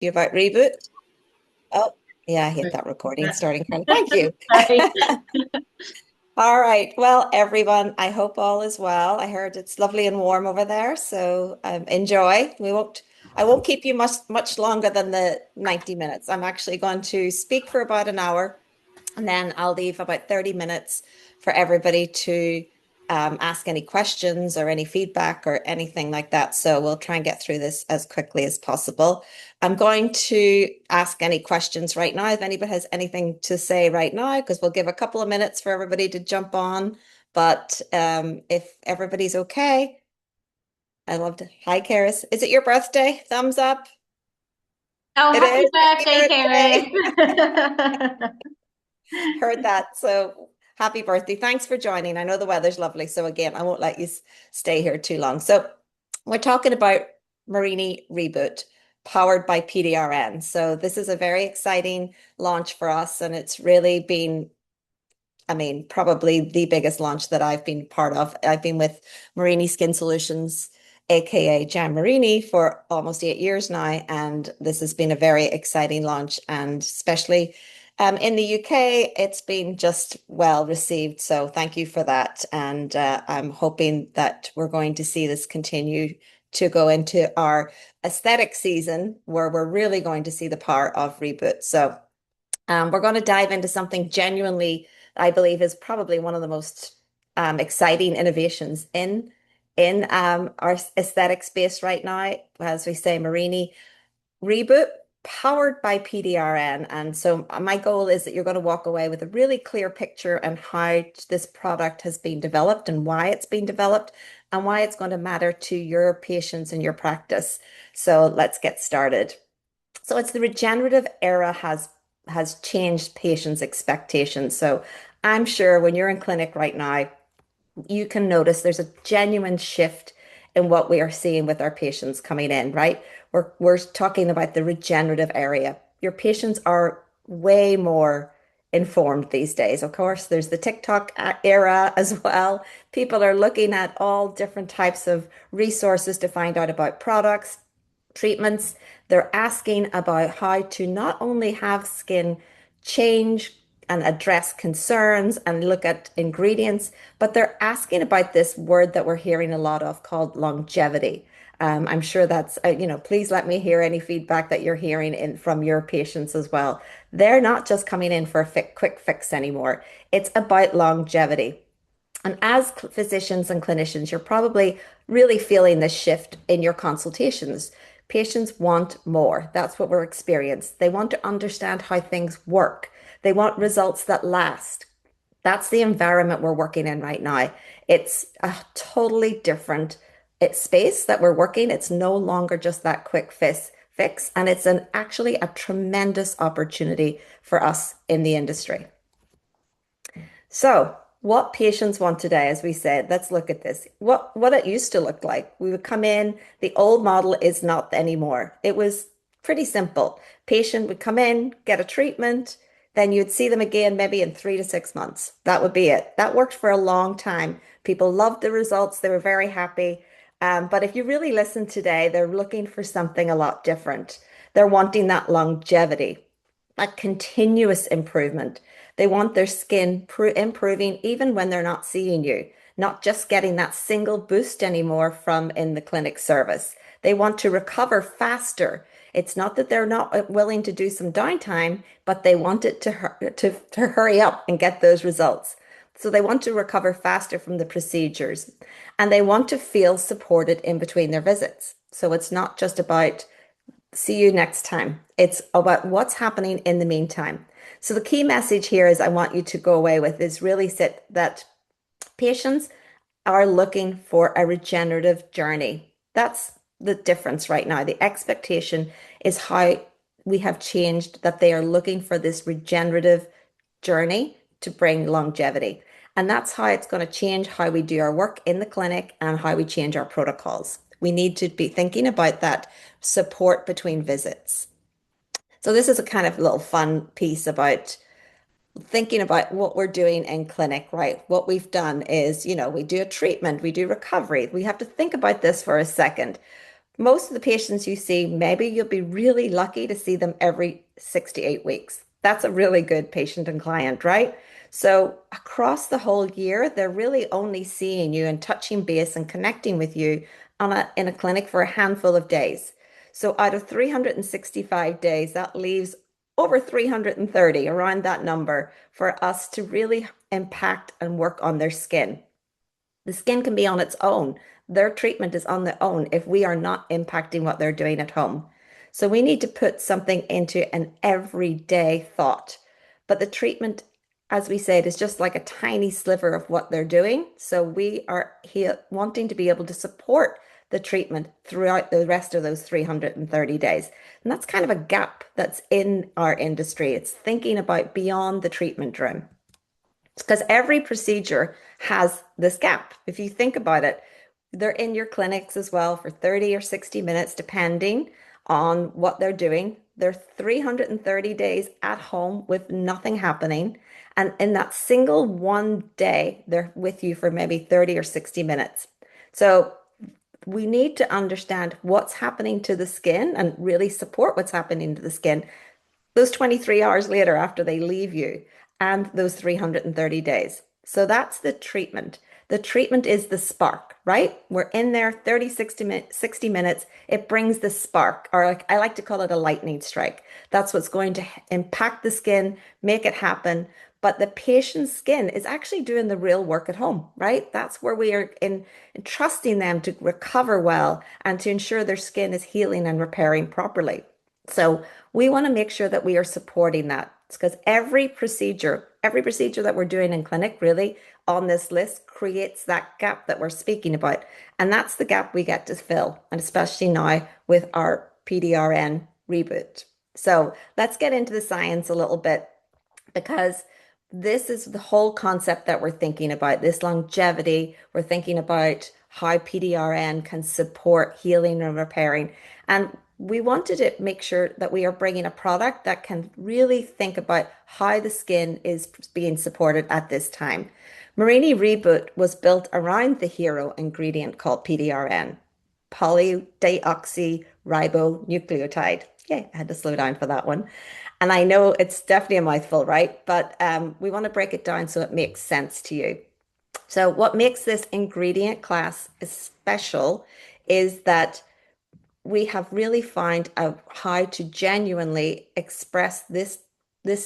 You about reboot? Oh, yeah, I hit that recording starting from. Thank you. Sorry. All right. Well, everyone, I hope all is well. I heard it's lovely and warm over there, so enjoy. I won't keep you much longer than the 90 minutes. I'm actually going to speak for about an hour, and then I'll leave about 30 minutes for everybody to ask any questions or any feedback or anything like that. So we'll try and get through this as quickly as possible. I'm going to ask any questions right now if anybody has anything to say right now, because we'll give a couple of minutes for everybody to jump on. But if everybody's okay, I love to. Hi, Karis. Is it your birthday? Thumbs up. Oh, It happy is. birthday, Happy birthday. Karen. Heard that. So happy birthday. Thanks for joining. I know the weather's lovely. So again, I won't let you stay here too long. So we're talking about Marini Reboot powered by PDRN. So this is a very exciting launch for us. And it's really been, I mean, probably the biggest launch that I've been part of. I've been with Marini SkinSolutions, aka Jan Marini, for almost 8 years now, and this has been a very exciting launch, and especially in the UK, it's been just well received. So thank you for that, and I'm hoping that we're going to see this continue to go into our aesthetic season, where we're really going to see the power of Reboot. So. We're going to dive into something genuinely, I believe, is probably one of the most exciting innovations in our aesthetic space right now. As we say, Marini Reboot, powered by PDRN. And so my goal is that you're going to walk away with a really clear picture on how this product has been developed and why it's been developed and why it's going to matter to your patients and your practice. So let's get started. So it's the regenerative era has changed patients' expectations. So I'm sure when you're in clinic right now, you can notice there's a genuine shift in what we are seeing with our patients coming in, right? We're talking about the regenerative area. Your patients are way more informed these days. Of course, there's the TikTok era as well. People are looking at all different types of resources to find out about products, treatments. They're asking about how to not only have skin change and address concerns and look at ingredients, but they're asking about this word that we're hearing a lot of called longevity. I'm sure that's, please let me hear any feedback that you're hearing in from your patients as well. They're not just coming in for a quick fix anymore. It's about longevity. And as physicians and clinicians, you're probably really feeling this shift in your consultations. Patients want more. That's what we're experiencing. They want to understand how things work. They want results that last. That's the environment we're working in right now. It's a totally different space that we're working. It's no longer just that quick fix, and it's actually a tremendous opportunity for us in the industry. So, what patients want today, as we said, let's look at this. What it used to look like. We would come in, the old model is not anymore. It was pretty simple. Patient would come in, get a treatment, then you'd see them again maybe in 3 to 6 months. That would be it. That worked for a long time. People loved the results, they were very happy. But if you really listen today, they're looking for something a lot different. They're wanting that longevity, that continuous improvement. They want their skin improving even when they're not seeing you, not just getting that single boost anymore from in the clinic service. They want to recover faster. It's not that they're not willing to do some downtime, but they want it to hurry up and get those results. So they want to recover faster from the procedures and they want to feel supported in between their visits. So it's not just about see you next time. It's about what's happening in the meantime. So the key message here is I want you to go away with is really sit that patients are looking for a regenerative journey. That's the difference right now. The expectation is how we have changed that they are looking for this regenerative journey to bring longevity. And that's how it's going to change how we do our work in the clinic and how we change our protocols. We need to be thinking about that support between visits. So this is a kind of little fun piece about thinking about what we're doing in clinic, right? What we've done is, we do a treatment, we do recovery. We have to think about this for a second. Most of the patients you see, maybe you'll be really lucky to see them every 6 to 8 weeks. That's a really good patient and client, right? So across the whole year, they're really only seeing you and touching base and connecting with you in a clinic for a handful of days. So out of 365 days, that leaves over 330, around that number, for us to really impact and work on their skin. The skin can be on its own. Their treatment is on their own if we are not impacting what they're doing at home. So we need to put something into an everyday thought. But the treatment, as we said, is just like a tiny sliver of what they're doing. So we are here wanting to be able to support the treatment throughout the rest of those 330 days. And that's kind of a gap that's in our industry. It's thinking about beyond the treatment room because every procedure has this gap. If you think about it, they're in your clinics as well for 30 or 60 minutes, depending on what they're doing. They're 330 days at home with nothing happening. And in that single one day, they're with you for maybe 30 or 60 minutes. So we need to understand what's happening to the skin and really support what's happening to the skin those 23 hours later after they leave you and those 330 days. So that's the treatment. The treatment is the spark, right? We're in there 30, 60 minutes. It brings the spark, or like I like to call it a lightning strike. That's what's going to impact the skin, make it happen. But the patient's skin is actually doing the real work at home, right? That's where we are in trusting them to recover well and to ensure their skin is healing and repairing properly. So we want to make sure that we are supporting that because every procedure that we're doing in clinic really on this list creates that gap that we're speaking about. And that's the gap we get to fill, and especially now with our PDRN reboot. So let's get into the science a little bit because this is the whole concept that we're thinking about, this longevity. We're thinking about how PDRN can support healing and repairing. And we wanted to make sure that we are bringing a product that can really think about how the skin is being supported at this time. Marini Reboot was built around the hero ingredient called PDRN, polydeoxyribonucleotide. Yay, I had to slow down for that one. And I know it's definitely a mouthful, right? But we want to break it down so it makes sense to you. So, what makes this ingredient class special is that we have really found out how to genuinely express this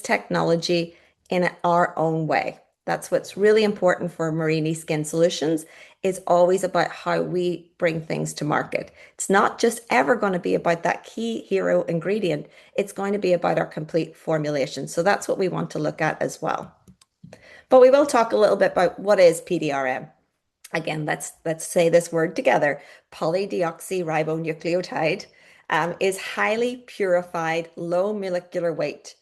technology in our own way. That's what's really important for Marini SkinSolutions is always about how we bring things to market. It's not just ever going to be about that key hero ingredient. It's going to be about our complete formulation. So that's what we want to look at as well. But we will talk a little bit about what is PDRM. Again, let's say this word together. Polydeoxyribonucleotide is highly purified, low molecular weight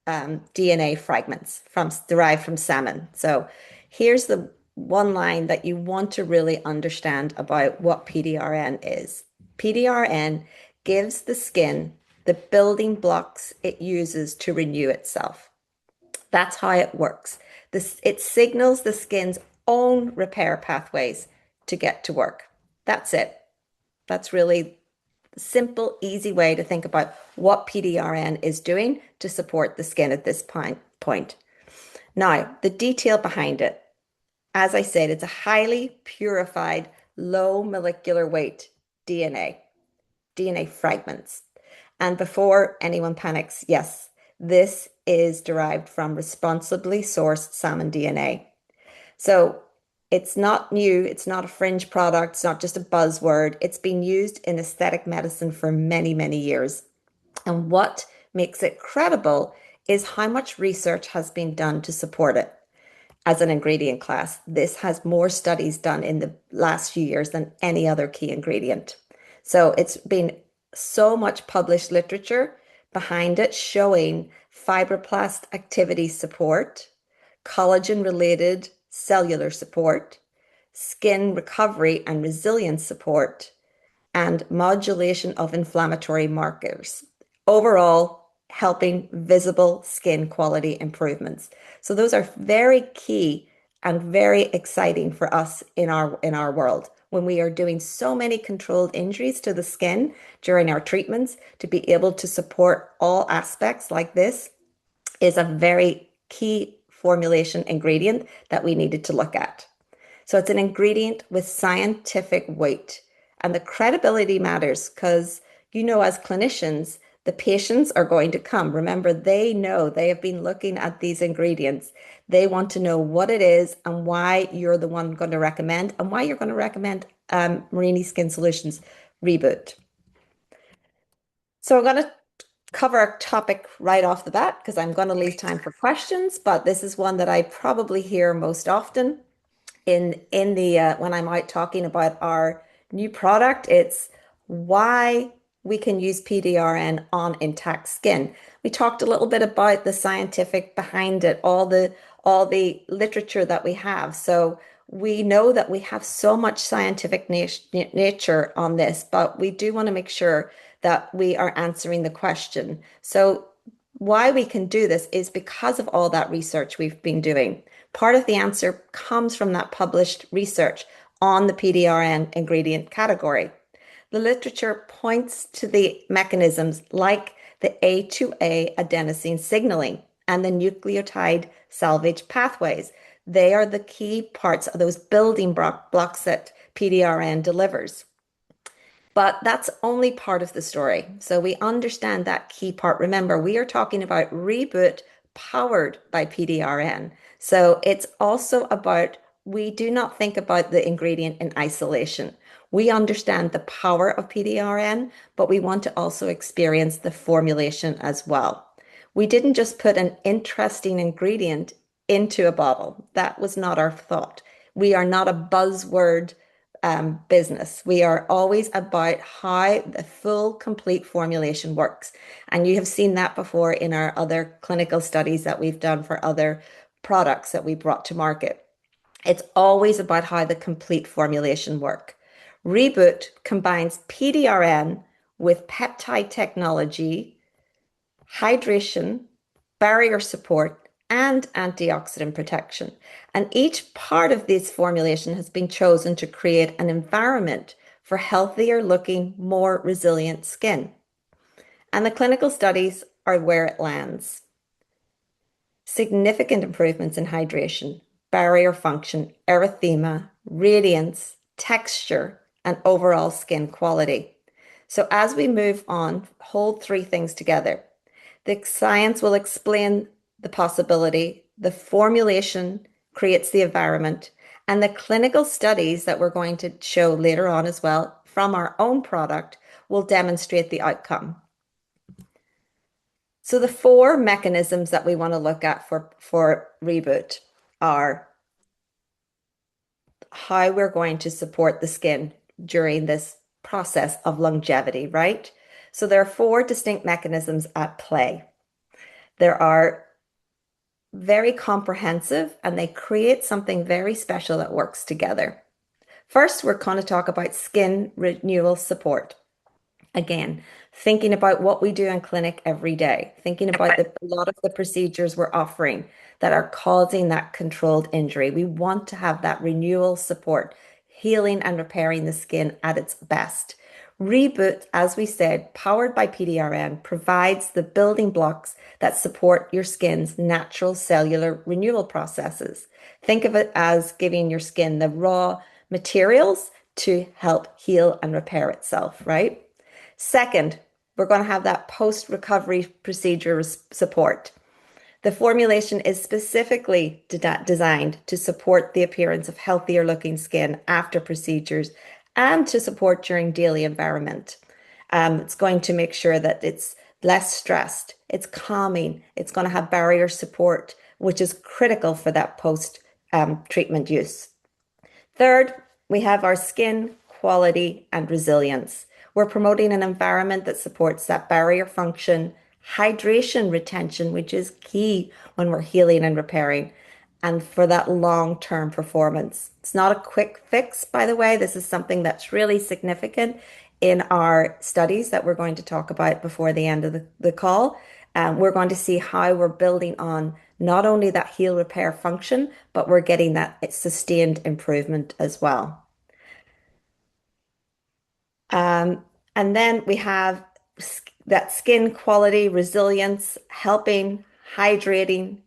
DNA fragments derived from salmon. So here's the one line that you want to really understand about what PDRN is. PDRN gives the skin the building blocks it uses to renew itself. That's how it works. It signals the skin's own repair pathways to get to work. That's it. That's really the simple, easy way to think about what PDRN is doing to support the skin at this point. Now, the detail behind it. As I said, it's a highly purified, low molecular weight DNA fragments. And before anyone panics, yes, this is derived from responsibly sourced salmon DNA. So it's not new, it's not a fringe product, it's not just a buzzword. It's been used in aesthetic medicine for many, many years. And what makes it credible is how much research has been done to support it as an ingredient class. This has more studies done in the last few years than any other key ingredient. So it's been so much published literature behind it showing fibroblast activity support, collagen related cellular support, skin recovery and resilience support, and modulation of inflammatory markers. Overall, helping visible skin quality improvements. So those are very key and very exciting for us in our world. when we are doing so many controlled injuries to the skin during our treatments, to be able to support all aspects like this is a very key formulation ingredient that we needed to look at. So it's an ingredient with scientific weight. And the credibility matters because, as clinicians, the patients are going to come. Remember, they know they have been looking at these ingredients. They want to know what it is and why you're the one going to recommend and why you're going to recommend Marini Skin Solutions Reboot. So I'm going to cover a topic right off the bat because I'm going to leave time for questions, but this is one that I probably hear most often in the when I'm out talking about our new product. It's why we can use PDRN on intact skin. We talked a little bit about the scientific behind it, all the literature that we have. So we know that we have so much scientific nature on this, but we do want to make sure that we are answering the question. So why we can do this is because of all that research we've been doing. Part of the answer comes from that published research on the PDRN ingredient category. The literature points to the mechanisms like the A2A adenosine signaling and the nucleotide salvage pathways. They are the key parts of those building blocks that PDRN delivers. But that's only part of the story. So we understand that key part. Remember, we are talking about Reboot powered by PDRN. So it's also about, we do not think about the ingredient in isolation. We understand the power of PDRN, but we want to also experience the formulation as well. We didn't just put an interesting ingredient into a bottle. That was not our thought. We are not a buzzword business. We are always about how the full, complete formulation works. And you have seen that before in our other clinical studies that we've done for other products that we brought to market. It's always about how the complete formulation work. Reboot combines PDRN with peptide technology, hydration, barrier support, and antioxidant protection. And each part of this formulation has been chosen to create an environment for healthier looking, more resilient skin. And the clinical studies are where it lands. Significant improvements in hydration, barrier function, erythema, radiance, texture, and overall skin quality. So as we move on, hold three things together. The science will explain the possibility, the formulation creates the environment, and the clinical studies that we're going to show later on as well from our own product will demonstrate the outcome. So the four mechanisms that we want to look at for Reboot are how we're going to support the skin during this process of longevity, right? So there are four distinct mechanisms at play. There are very comprehensive and they create something very special that works together. First, we're going to talk about skin renewal support. Again, thinking about what we do in clinic every day, thinking about a lot of the procedures we're offering that are causing that controlled injury. We want to have that renewal support, healing and repairing the skin at its best. Reboot, as we said, powered by PDRN, provides the building blocks that support your skin's natural cellular renewal processes. Think of it as giving your skin the raw materials to help heal and repair itself, right? Second, we're going to have that post-recovery procedure support. The formulation is specifically designed to support the appearance of healthier looking skin after procedures and to support during daily environment. It's going to make sure that it's less stressed, it's calming, it's going to have barrier support, which is critical for that post treatment use. Third, we have our skin quality and resilience. We're promoting an environment that supports that barrier function, hydration retention, which is key when we're healing and repairing, and for that long-term performance. It's not a quick fix, by the way. This is something that's really significant in our studies that we're going to talk about before the end of the call. We're going to see how we're building on not only that heal repair function, but we're getting that sustained improvement as well. Um, and then we have that skin quality, resilience, helping, hydrating,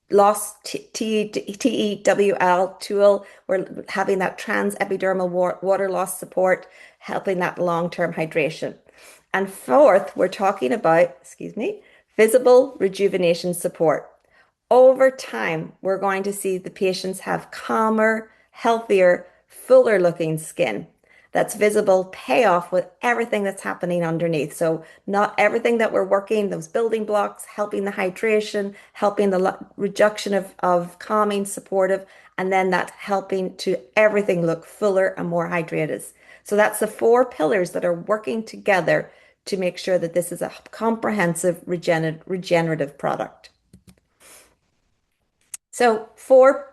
loss TEWL tool. We're having that trans epidermal water loss support, helping that long-term hydration. And fourth, we're talking about, excuse me, visible rejuvenation support. Over time, we're going to see the patients have calmer, healthier, fuller looking skin that's visible payoff with everything that's happening underneath. So not everything that we're working, those building blocks, helping the hydration, helping the reduction of calming, supportive, and then that helping to everything look fuller and more hydrated. So that's the four pillars that are working together to make sure that this is a comprehensive regenerative product. So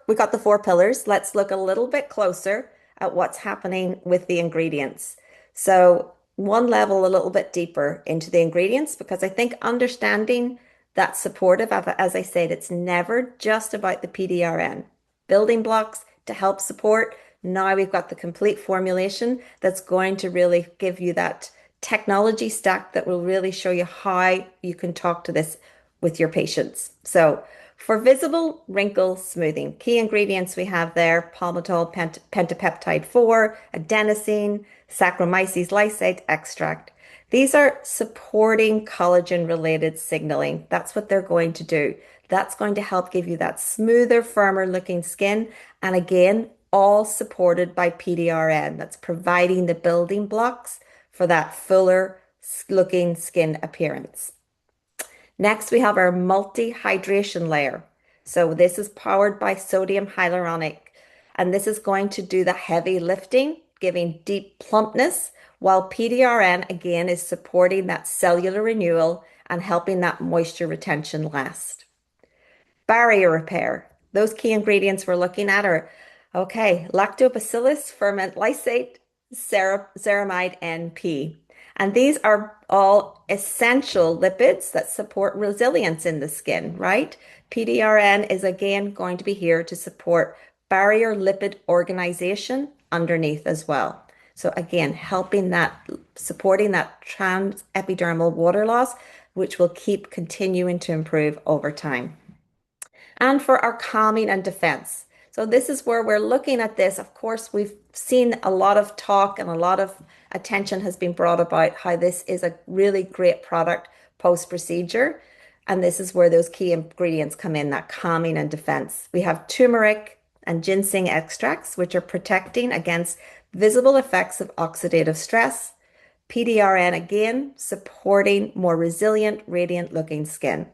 we got the four pillars. Let's look a little bit closer at what's happening with the ingredients. So one level a little bit deeper into the ingredients, because I think understanding that supportive, as I said, it's never just about the PDRN. Building blocks to help support. Now we've got the complete formulation that's going to really give you that technology stack that will really show you how you can talk to this with your patients. So for visible wrinkle smoothing, key ingredients we have there, palmitoyl pentapeptide 4, adenosine, Saccharomyces lysate extract. These are supporting collagen related signaling. That's what they're going to do. That's going to help give you that smoother, firmer looking skin. And again, all supported by PDRN. That's providing the building blocks for that fuller looking skin appearance. Next, we have our multi-hydration layer. So this is powered by sodium hyaluronic, and this is going to do the heavy lifting, giving deep plumpness, while PDRN again is supporting that cellular renewal and helping that moisture retention last. Barrier repair. Those key ingredients we're looking at are, okay, lactobacillus ferment lysate, ceramide NP. And these are all essential lipids that support resilience in the skin, right? PDRN is again going to be here to support barrier lipid organization underneath as well. So again, helping that, supporting that trans epidermal water loss, which will keep continuing to improve over time. And for our calming and defense. So this is where we're looking at this. Of course, we've seen a lot of talk and a lot of attention has been brought about how this is a really great product post-procedure. And this is where those key ingredients come in, that calming and defense. We have turmeric and ginseng extracts, which are protecting against visible effects of oxidative stress. PDRN again, supporting more resilient, radiant looking skin.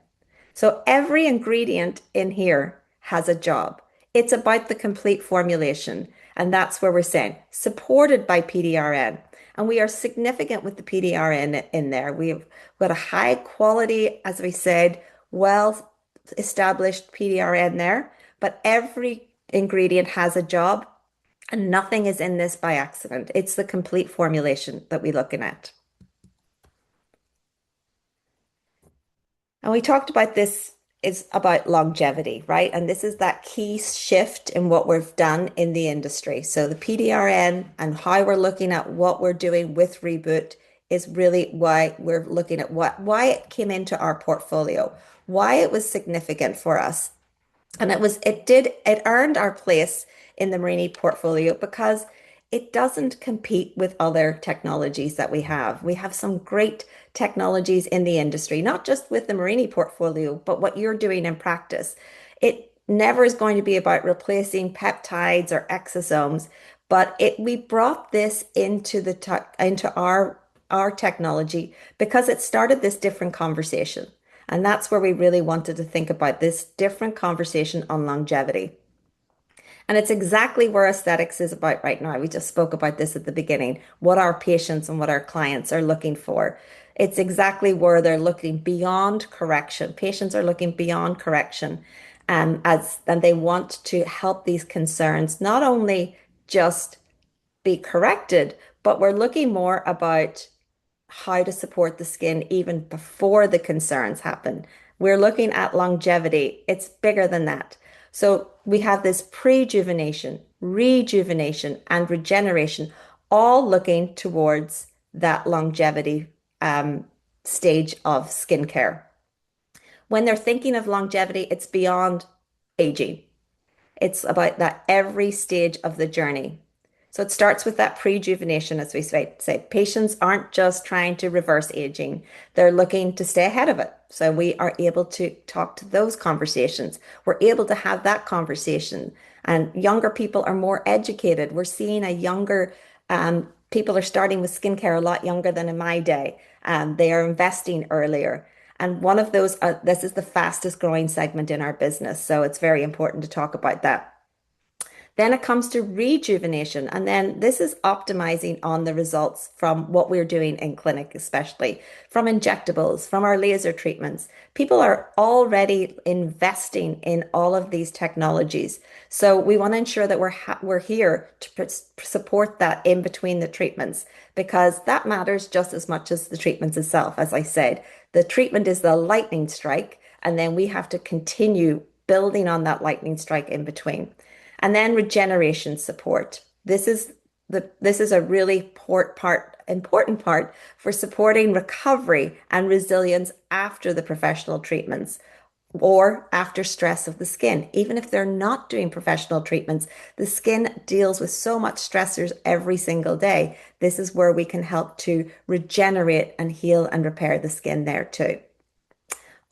So every ingredient in here has a job. It's about the complete formulation. And that's where we're saying supported by PDRN. And we are significant with the PDRN in there. We've got a high quality, as we said, well established PDRN there, but every ingredient has a job and nothing is in this by accident. It's the complete formulation that we're looking at. And we talked about this is about longevity, right? And this is that key shift in what we've done in the industry. So the PDRN and how we're looking at what we're doing with Reboot is really why we're looking at why it came into our portfolio, why it was significant for us. And it earned our place in the Marini portfolio because it doesn't compete with other technologies that we have. We have some great technologies in the industry, not just with the Marini portfolio, but what you're doing in practice. It never is going to be about replacing peptides or exosomes, but we brought this into our technology because it started this different conversation. And that's where we really wanted to think about this different conversation on longevity. And it's exactly where aesthetics is about right now. We just spoke about this at the beginning, what our patients and what our clients are looking for. It's exactly where they're looking beyond correction. Patients are looking beyond correction, and they want to help these concerns not only just be corrected, but we're looking more about how to support the skin even before the concerns happen. We're looking at longevity. It's bigger than that. So we have this prejuvenation, rejuvenation, and regeneration, all looking towards that longevity stage of skincare. When they're thinking of longevity, it's beyond aging. It's about that every stage of the journey. So it starts with that prejuvenation, as we say. Patients aren't just trying to reverse aging, they're looking to stay ahead of it. So we are able to talk to those conversations. We're able to have that conversation. And younger people are more educated. We're seeing a younger, people are starting with skincare a lot younger than in my day. They are investing earlier. And one of those, this is the fastest growing segment in our business. So it's very important to talk about that. Then it comes to rejuvenation. And then this is optimizing on the results from what we're doing in clinic, especially from injectables, from our laser treatments. People are already investing in all of these technologies. So we want to ensure that we're here to support that in between the treatments, because that matters just as much as the treatments itself. As I said, the treatment is the lightning strike, and then we have to continue building on that lightning strike in between. And then regeneration support. This is a really important part for supporting recovery and resilience after the professional treatments or after stress of the skin. Even if they're not doing professional treatments, the skin deals with so much stressors every single day. This is where we can help to regenerate and heal and repair the skin there too.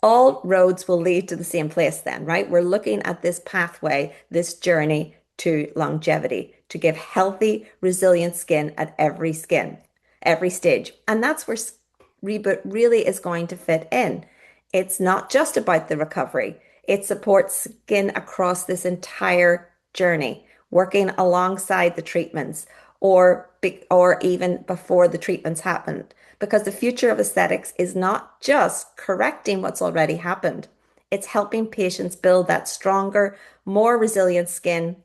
All roads will lead to the same place then, right? We're looking at this pathway, this journey to longevity, to give healthy, resilient skin at every stage. And that's where Reboot really is going to fit in. It's not just about the recovery. It supports skin across this entire journey, working alongside the treatments or even before the treatments happened. Because the future of aesthetics is not just correcting what's already happened. It's helping patients build that stronger, more resilient skin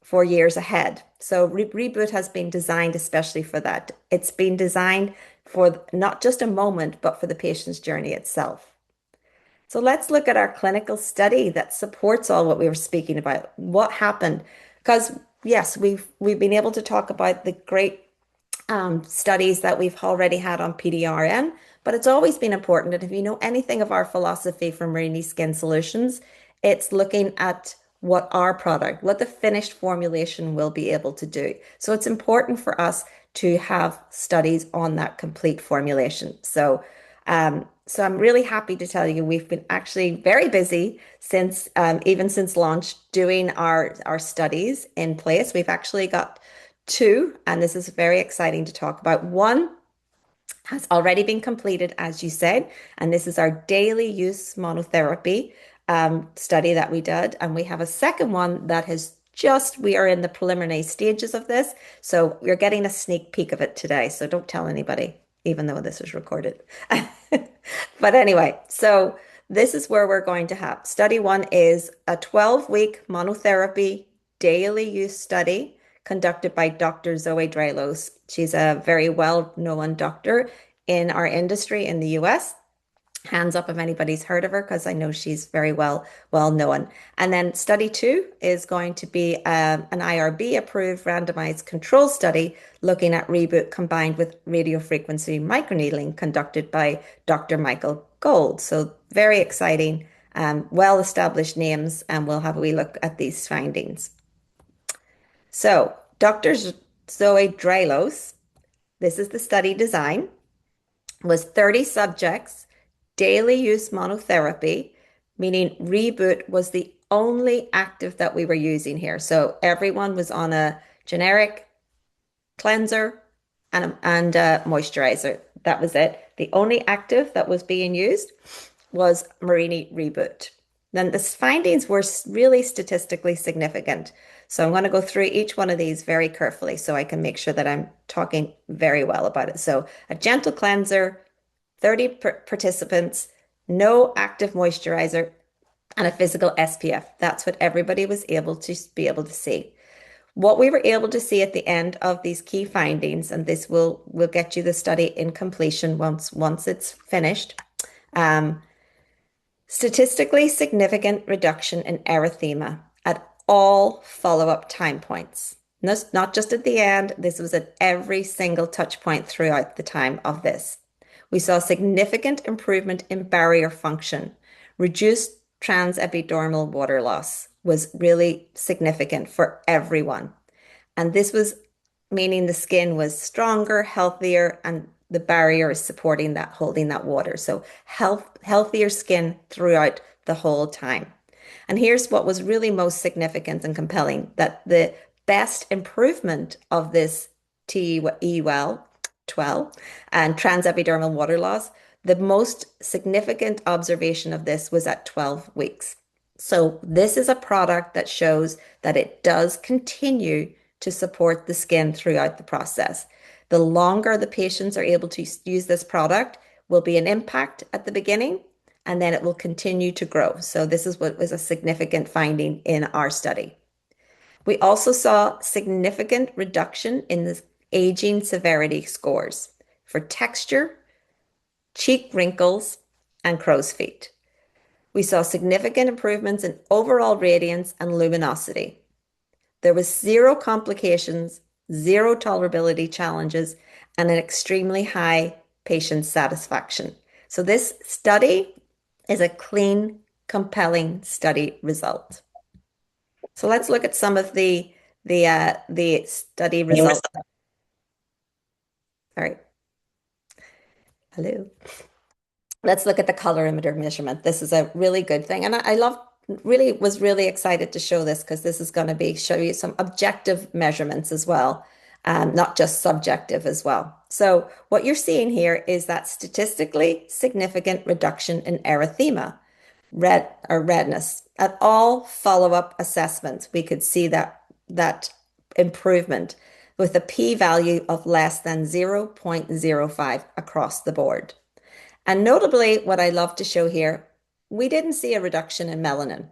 for years ahead. So Reboot has been designed especially for that. It's been designed for not just a moment, but for the patient's journey itself. So let's look at our clinical study that supports all what we were speaking about. What happened? Because yes, we've been able to talk about the great studies that we've already had on PDRN, but it's always been important. And if you know anything of our philosophy from Marini SkinSolutions, it's looking at what our product, what the finished formulation will be able to do. So it's important for us to have studies on that complete formulation. So I'm really happy to tell you we've been actually very busy since even since launch doing our studies in place. We've actually got two, and this is very exciting to talk about. One has already been completed, as you said, and this is our daily use monotherapy study that we did. And we have a second one that we are in the preliminary stages of this. So we're getting a sneak peek of it today. So don't tell anybody, even though this is recorded. But anyway, so this is where we're going to have. Study one is a 12-week monotherapy daily use study conducted by Dr. Zoe Dralos. She's a very well-known doctor in our industry in the US. Hands up if anybody's heard of her, because I know she's very well known. And then study two is going to be an IRB approved randomized control study looking at Reboot combined with radiofrequency microneedling conducted by Dr. Michael Gold. So very exciting, well-established names, and we'll have a wee look at these findings. So Dr. Zoe Dralos, this is the study design, was 30 subjects, daily use monotherapy, meaning Reboot was the only active that we were using here. So everyone was on a generic cleanser and a moisturizer. That was it. The only active that was being used was Marini Reboot. Then the findings were really statistically significant. So I'm going to go through each one of these very carefully so I can make sure that I'm talking very well about it. So a gentle cleanser, 30 participants, no active moisturizer, and a physical SPF. That's what everybody was able to see. What we were able to see at the end of these key findings, and this will get you the study in completion once it's finished. Statistically significant reduction in erythema at all follow-up time points. Not just at the end, this was at every single touch point throughout the time of this. We saw significant improvement in barrier function. Reduced transepidermal water loss was really significant for everyone. And this was meaning the skin was stronger, healthier, and the barrier is supporting that, holding that water. So healthier skin throughout the whole time. And here's what was really most significant and compelling, that the best improvement of this TEWEL 12 and transepidermal water loss, the most significant observation of this was at 12 weeks. So this is a product that shows that it does continue to support the skin throughout the process. The longer the patients are able to use this product will be an impact at the beginning, and then it will continue to grow. So this is what was a significant finding in our study. We also saw significant reduction in the aging severity scores for texture, cheek wrinkles, and crow's feet. We saw significant improvements in overall radiance and luminosity. There was zero complications, zero tolerability challenges, and an extremely high patient satisfaction. So this study is a clean, compelling study result. So let's look at some of the study results. Sorry. Hello. Let's look at the colorimeter measurement. This is a really good thing. And I love, really was really excited to show this because this is going to be show you some objective measurements as well, not just subjective as well. So what you're seeing here is that statistically significant reduction in erythema, redness. At all follow-up assessments, we could see that improvement with a p-value of less than 0.05 across the board. And notably, what I love to show here, we didn't see a reduction in melanin.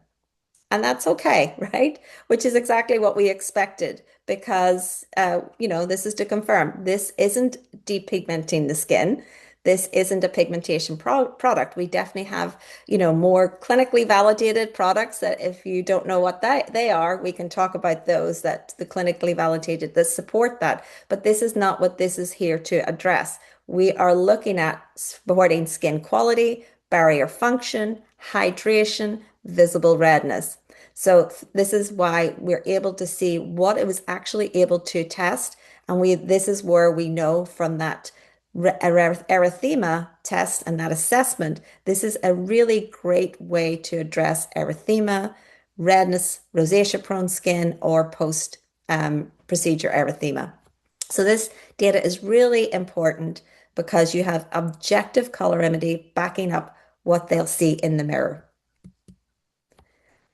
And that's okay, right? Which is exactly what we expected because, this is to confirm this isn't depigmenting the skin. This isn't a pigmentation product. We definitely have, more clinically validated products that if you don't know what they are, we can talk about those that the clinically validated that support that. But this is not what this is here to address. We are looking at supporting skin quality, barrier function, hydration, visible redness. So this is why we're able to see what it was actually able to test. And this is where we know from that erythema test and that assessment, this is a really great way to address erythema, redness, rosacea-prone skin, or post-procedure erythema. So this data is really important because you have objective colorimetry backing up what they'll see in the mirror.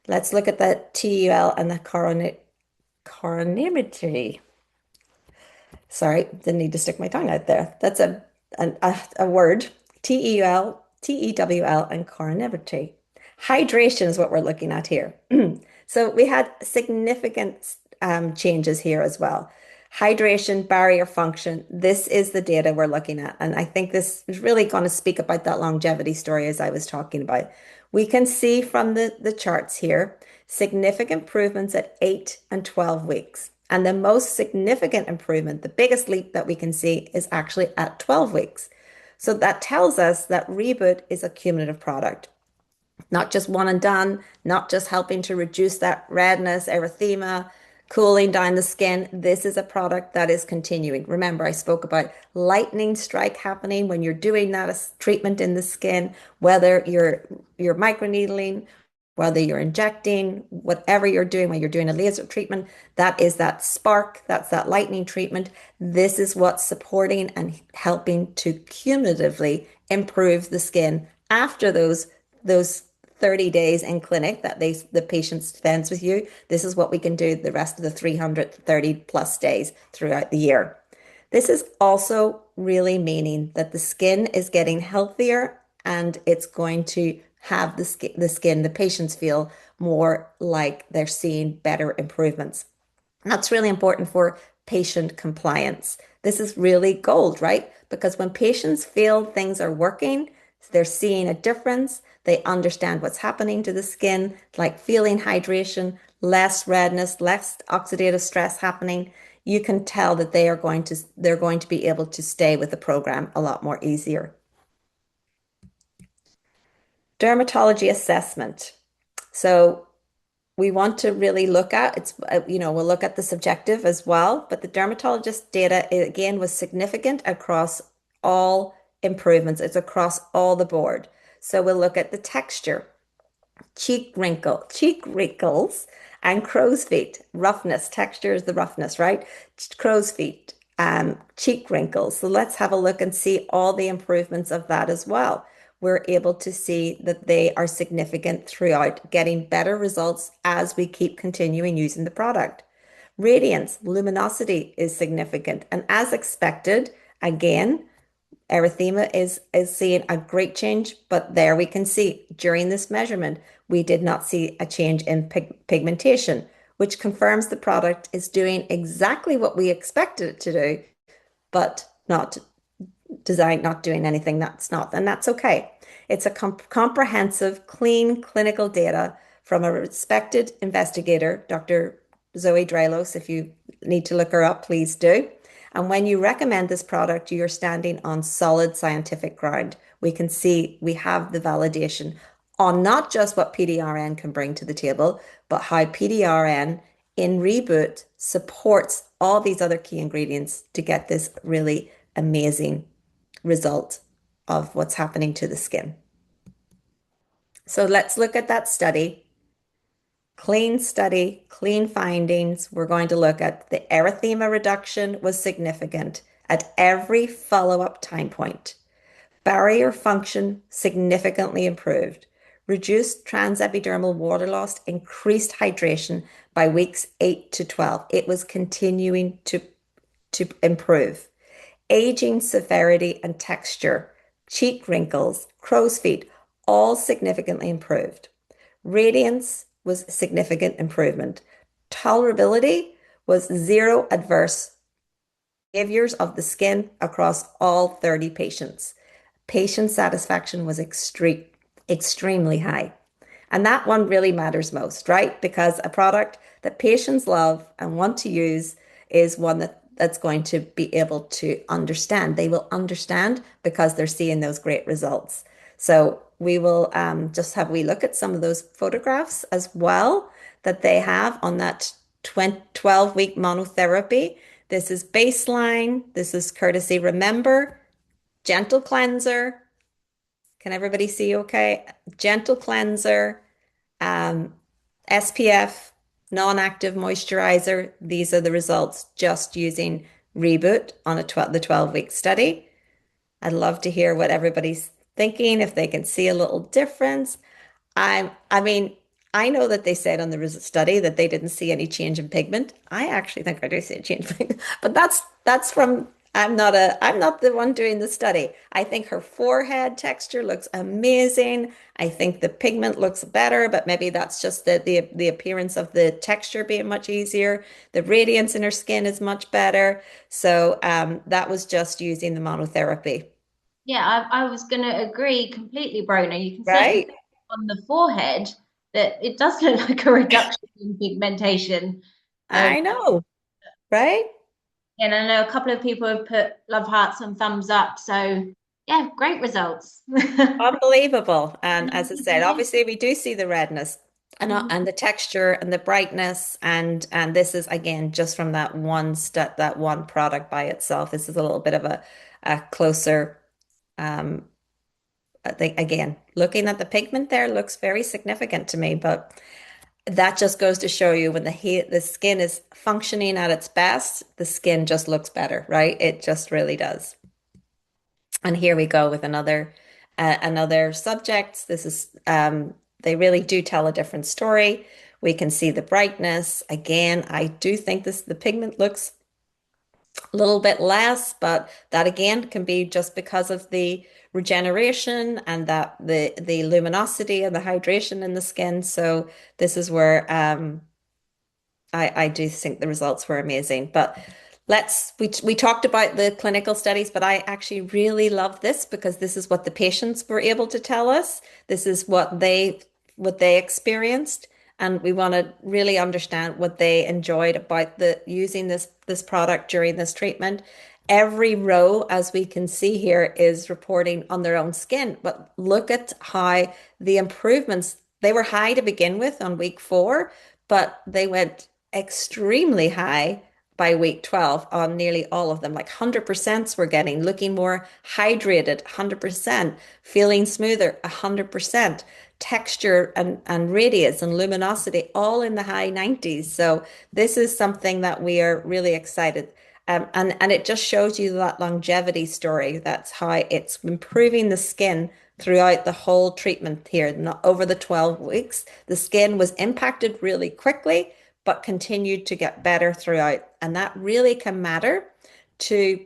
Let's look at the TUL and the colorimetry. Sorry, didn't need to stick my tongue out there. That's a word. TEUL, TEWL, and colorimetry. Hydration is what we're looking at here. So we had significant changes here as well. Hydration, barrier function, this is the data we're looking at. And I think this is really going to speak about that longevity story as I was talking about. We can see from the charts here, significant improvements at 8 and 12 weeks. And the most significant improvement, the biggest leap that we can see is actually at 12 weeks. So that tells us that Reboot is a cumulative product. Not just one and done, not just helping to reduce that redness, erythema, cooling down the skin. This is a product that is continuing. Remember, I spoke about lightning strike happening when you're doing that as treatment in the skin, whether you're microneedling, whether you're injecting, whatever you're doing, when you're doing a laser treatment, that is that spark, that's that lightning treatment. This is what's supporting and helping to cumulatively improve the skin after those 30 days in clinic that the patient spends with you. This is what we can do the rest of the 330 plus days throughout the year. This is also really meaning that the skin is getting healthier and it's going to have the patients feel more like they're seeing better improvements. And that's really important for patient compliance. This is really gold, right? Because when patients feel things are working, they're seeing a difference. They understand what's happening to the skin, like feeling hydration, less redness, less oxidative stress happening. You can tell that they're going to be able to stay with the program a lot more easier. Dermatology assessment. So we want to really look at we'll look at the subjective as well, but the dermatologist data again was significant across all improvements. It's across all the board. So we'll look at the texture, cheek wrinkles, and crow's feet. Roughness, texture is the roughness, right? Crow's feet, cheek wrinkles. So let's have a look and see all the improvements of that as well. We're able to see that they are significant throughout, getting better results as we keep continuing using the product. Radiance, luminosity is significant. And as expected, again, erythema is seeing a great change, but there we can see during this measurement, we did not see a change in pigmentation, which confirms the product is doing exactly what we expected it to do, but not doing anything that's not, and that's okay. It's a comprehensive, clean clinical data from a respected investigator, Dr. Zoe Dralos. If you need to look her up, please do. And when you recommend this product, you're standing on solid scientific ground. We can see we have the validation on not just what PDRN can bring to the table, but how PDRN in Reboot supports all these other key ingredients to get this really amazing result of what's happening to the skin. So let's look at that study, clean findings. We're going to look at the erythema reduction was significant at every follow-up time point. Barrier function significantly improved. Reduced transepidermal water loss, increased hydration by weeks 8 to 12. It was continuing to improve. Aging severity and texture, cheek wrinkles, crow's feet, all significantly improved. Radiance was significant improvement. Tolerability was zero adverse behaviors of the skin across all 30 patients. Patient satisfaction was extremely high. And that one really matters most, right? Because a product that patients love and want to use is one that's going to be able to understand. They will understand because they're seeing those great results. So we will just have we look at some of those photographs as well that they have on that 12-week monotherapy. This is baseline. This is courtesy. Remember, gentle cleanser. Can everybody see okay? Gentle cleanser, um, SPF, non-active moisturizer. These are the results just using Reboot on the 12-week study. I'd love to hear what everybody's thinking, if they can see a little difference. I mean, I know that they said on the study that they didn't see any change in pigment. I actually think I do see a change in pigment, but that's from I'm not the one doing the study. I think her forehead texture looks amazing. I think the pigment looks better, but maybe that's just the appearance of the texture being much easier. The radiance in her skin is much better. So that was just using the monotherapy. Yeah, I was going to agree completely, Brona. You can certainly Right? see on the forehead that it does look like a reduction in pigmentation. Um, I know, right? and I know a couple of people have put love hearts and thumbs up. So, yeah, great results. Unbelievable. And as I said, obviously we do see the redness and the texture and the brightness and this is again just from that one product by itself. This is a little bit of a closer um I think again looking at the pigment there looks very significant to me, but that just goes to show you when the skin is functioning at its best, the skin just looks better, right? It just really does. And here we go with another subject. This is they really do tell a different story. We can see the brightness. Again, I do think the pigment looks a little bit less, but that again can be just because of the regeneration and that the luminosity and the hydration in the skin. So this is where I do think the results were amazing. But we talked about the clinical studies, but I actually really love this because this is what the patients were able to tell us. This is what they experienced. and we want to really understand what they enjoyed about the using this product during this treatment. Every row, as we can see here, is reporting on their own skin, but look at how the improvements, they were high to begin with on week 4, but they went extremely high by week 12 on nearly all of them. Like 100% were getting, looking more hydrated, 100%, feeling smoother, 100%, texture and radiance and luminosity, all in the high 90s. So this is something that we are really excited. And it just shows you that longevity story. That's how it's improving the skin throughout the whole treatment here. Not over the 12 weeks, the skin was impacted really quickly, but continued to get better throughout. And that really can matter to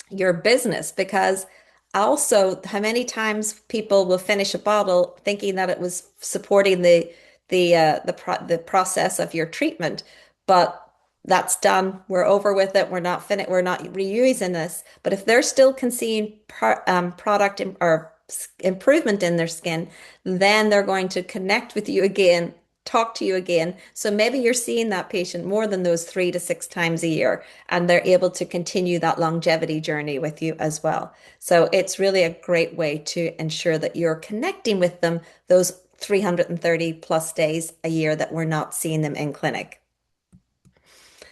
your business, because also how many times people will finish a bottle thinking that it was supporting the process of your treatment, but that's done. We're over with it. We're not finished. We're not reusing this. But if they're still seeing product or improvement in their skin, then they're going to connect with you again, talk to you again. So maybe you're seeing that patient more than those 3 to 6 times a year, and they're able to continue that longevity journey with you as well. So it's really a great way to ensure that you're connecting with them those 330 plus days a year that we're not seeing them in clinic.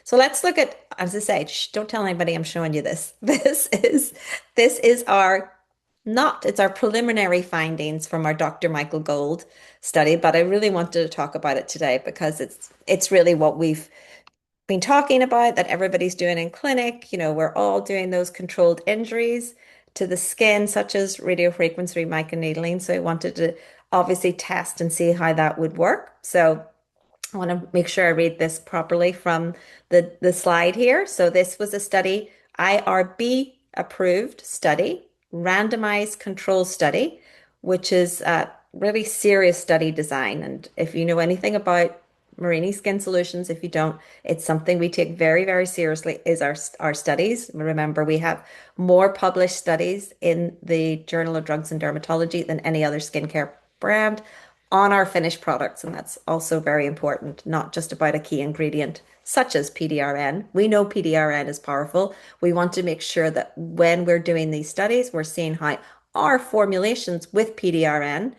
So let's look at, as I say, don't tell anybody I'm showing you this. This is our not, it's our preliminary findings from our Dr. Michael Gold study, but I really wanted to talk about it today because it's really what we've been talking about, that everybody's doing in clinic. We're all doing those controlled injuries to the skin, such as radiofrequency microneedling. So I wanted to obviously test and see how that would work. So I want to make sure I read this properly from the slide here. So this was a study, IRB approved study, randomized control study, which is a really serious study design. And if you know anything about Marini SkinSolutions, if you don't, it's something we take very, very seriously, is our studies. Remember, we have more published studies in the Journal of Drugs and Dermatology than any other skincare brand on our finished products. And that's also very important, not just about a key ingredient such as PDRN. We know PDRN is powerful. We want to make sure that when we're doing these studies, we're seeing how our formulations with PDRN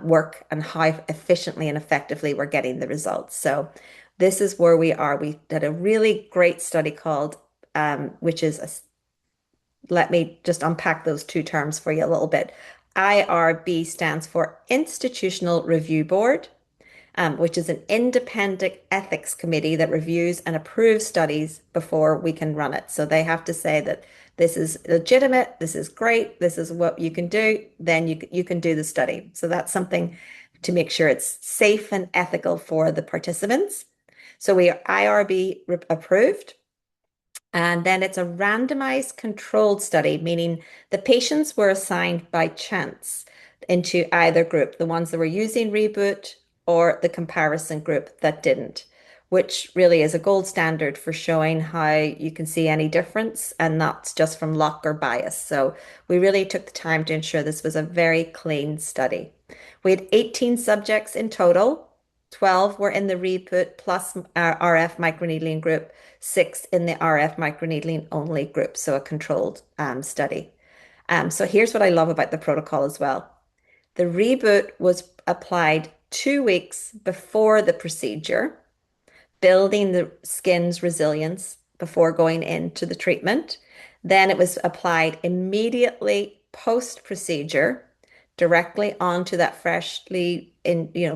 work and how efficiently and effectively we're getting the results. So this is where we are. We did a really great study called, which is let me just unpack those two terms for you a little bit. IRB stands for Institutional Review Board, which is an independent ethics committee that reviews and approves studies before we can run it. So they have to say that this is legitimate, this is great, this is what you can do, then you can do the study. So that's something to make sure it's safe and ethical for the participants. So we are IRB approved. And then it's a randomized controlled study, meaning the patients were assigned by chance into either group, the ones that were using Reboot or the comparison group that didn't, which really is a gold standard for showing how you can see any difference and not just from luck or bias. So we really took the time to ensure this was a very clean study. We had 18 subjects in total. 12 were in the Reboot plus RF microneedling group, 6 in the RF microneedling only group, so a controlled study. So here's what I love about the protocol as well. The Reboot was applied 2 weeks before the procedure, building the skin's resilience before going into the treatment. Then it was applied immediately post-procedure, directly onto that freshly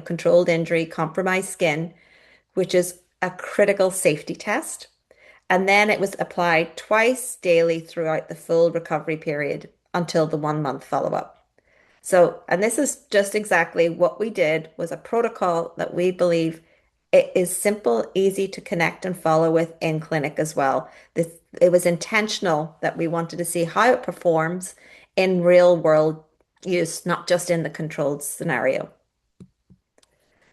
controlled injury, compromised skin, which is a critical safety test. And then it was applied twice daily throughout the full recovery period until the 1 month follow-up. So, and this is just exactly what we did, was a protocol that we believe it is simple, easy to connect and follow with in clinic as well. It was intentional that we wanted to see how it performs in real world use, not just in the controlled scenario.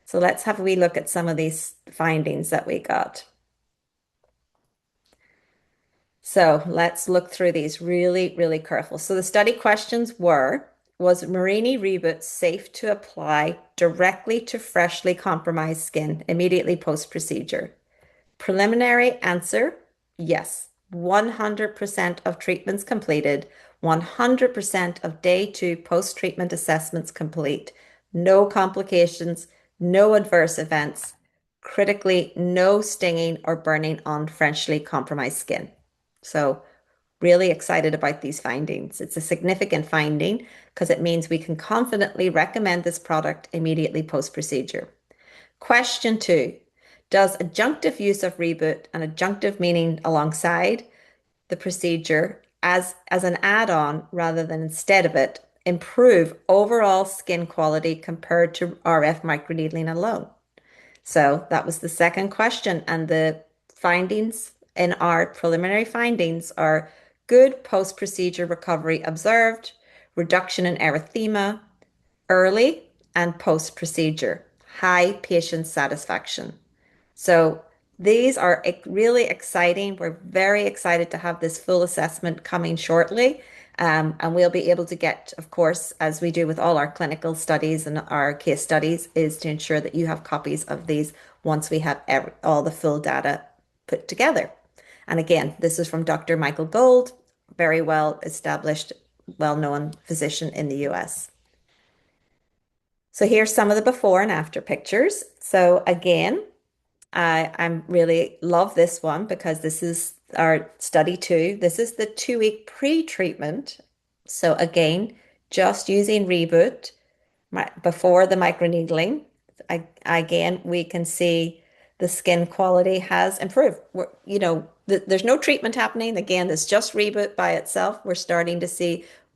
So let's have a wee look at some of these findings that we got. So let's look through these really, really careful. So the study questions were was Marini Reboot safe to apply directly to freshly compromised skin immediately post-procedure? Preliminary answer, yes. 100% of treatments completed, 100% of day two post-treatment assessments complete, no complications, no adverse events, critically, no stinging or burning on freshly compromised skin. So, really excited about these findings. It's a significant finding because it means we can confidently recommend this product immediately post-procedure. Question two, does adjunctive use of Reboot, and adjunctive meaning alongside the procedure as an add-on rather than instead of it, improve overall skin quality compared to RF microneedling alone? So that was the second question. And the findings in our preliminary findings are good post-procedure recovery observed, reduction in erythema, early and post-procedure, high patient satisfaction. So these are really exciting. We're very excited to have this full assessment coming shortly. And we'll be able to get, of course, as we do with all our clinical studies and our case studies, is to ensure that you have copies of these once we have all the full data put together. And again, this is from Dr. Michael Gold, very well established, well-known physician in the US. So here's some of the before and after pictures. So again, I'm really love this one because this is our study two. This is the 2 week pre-treatment. So again, just using Reboot before the microneedling. Again, we can see the skin quality has improved. There's no treatment happening. Again, it's just Reboot by itself.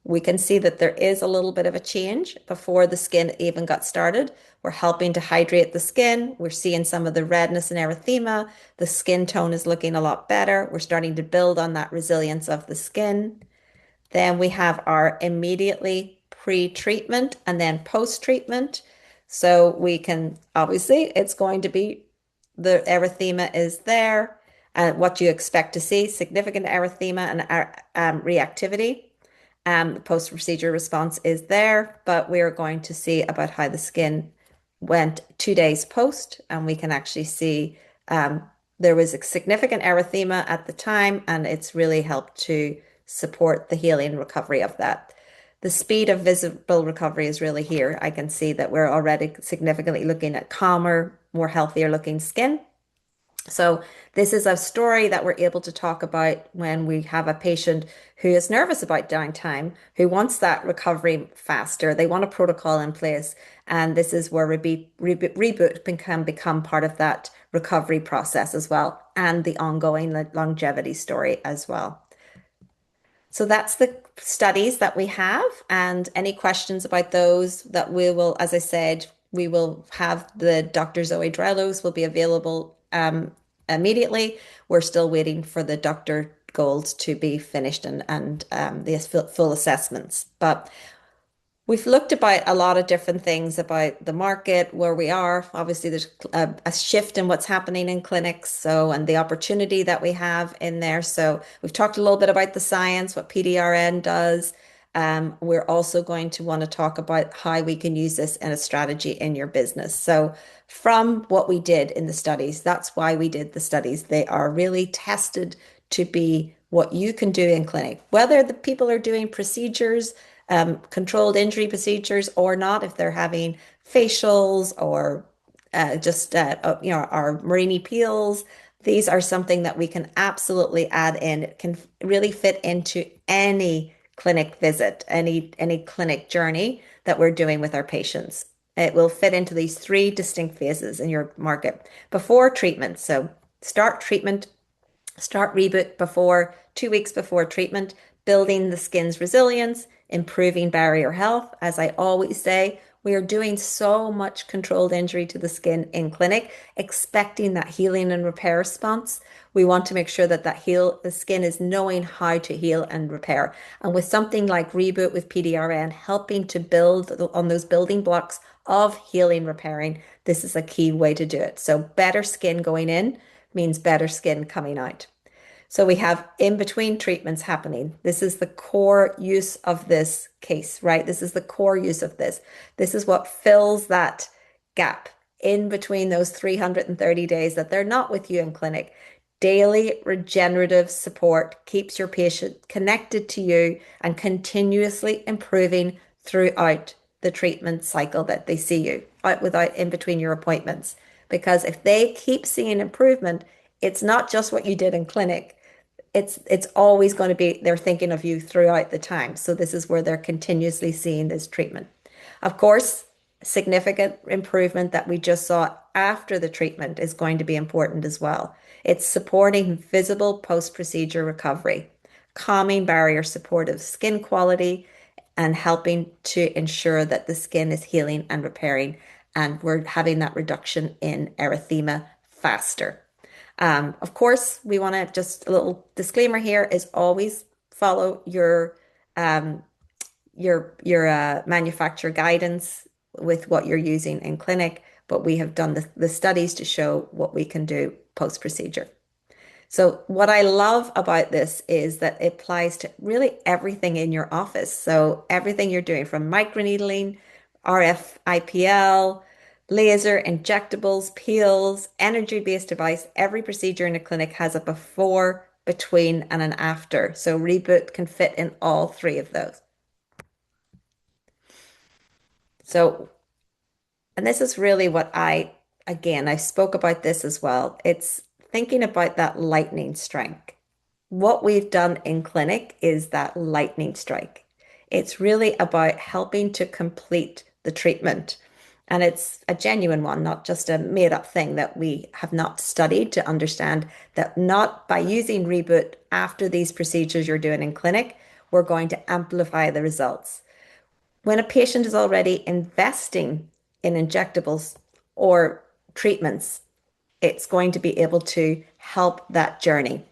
We can see that there is a little bit of a change before the skin even got started. We're helping to hydrate the skin. We're seeing some of the redness and erythema. The skin tone is looking a lot better. We're starting to build on that resilience of the skin. Then we have our immediately pre-treatment and then post-treatment. So we can, obviously, it's going to be the erythema is there. And what you expect to see, significant erythema and reactivity. The post-procedure response is there, but we're going to see about how the skin went 2 days post, and we can actually see there was a significant erythema at the time, and it's really helped to support the healing and recovery of that. The speed of visible recovery is really here. I can see that we're already significantly looking at calmer, more healthier looking skin. So this is a story that we're able to talk about when we have a patient who is nervous about downtime, who wants that recovery faster. They want a protocol in place. And this is where Reboot can become part of that recovery process as well, and the ongoing longevity story as well. So that's the studies that we have, and any questions about those that we will, as I said, we will have the Dr. Zoe Drelos will be available immediately. We're still waiting for the Dr. Golds to be finished and the full assessments. But we've looked about a lot of different things about the market, where we are. Obviously, there's a shift in what's happening in clinics, and the opportunity that we have in there. So we've talked a little bit about the science, what PDRN does. We're also going to want to talk about how we can use this in a strategy in your business. So from what we did in the studies, that's why we did the studies. They are really tested to be what you can do in clinic, whether the people are doing procedures, controlled injury procedures or not, if they're having facials or our Marini peels. These are something that we can absolutely add in. It can really fit into any clinic visit, any clinic journey that we're doing with our patients. It will fit into these 3 distinct phases in your market. Before treatment, so start treatment, start Reboot before 2 weeks before treatment, building the skin's resilience, improving barrier health. As I always say, we are doing so much controlled injury to the skin in clinic, expecting that healing and repair response. We want to make sure that the skin is knowing how to heal and repair. And with something like Reboot with PDRN, helping to build on those building blocks of healing, repairing, this is a key way to do it. So better skin going in means better skin coming out. So we have in between treatments happening. This is the core use of this case, right? This is the core use of this. This is what fills that gap in between those 330 days that they're not with you in clinic. Daily regenerative support keeps your patient connected to you and continuously improving throughout the treatment cycle that they see you out without in between your appointments. Because if they keep seeing improvement, it's not just what you did in clinic. It's always going to be they're thinking of you throughout the time. So this is where they're continuously seeing this treatment. Of course, significant improvement that we just saw after the treatment is going to be important as well. It's supporting visible post-procedure recovery, calming barrier supportive skin quality, and helping to ensure that the skin is healing and repairing, and we're having that reduction in erythema faster. Of course, we want to just a little disclaimer here is always follow um, your manufacturer guidance with what you're using in clinic, but we have done the studies to show what we can do post procedure. So what I love about this is that it applies to really everything in your office. So everything you're doing from microneedling, RF IPL, laser, injectables, peels, energy-based device, every procedure in a clinic has a before, between, and an after. So Reboot can fit in all three of those. So, and this is really what again, I spoke about this as well. It's thinking about that lightning strike. What we've done in clinic is that lightning strike. It's really about helping to complete the treatment. And it's a genuine one, not just a made up thing that we have not studied to understand that not by using Reboot after these procedures you're doing in clinic, we're going to amplify the results. When a patient is already investing in injectables or treatments, it's going to be able to help that journey.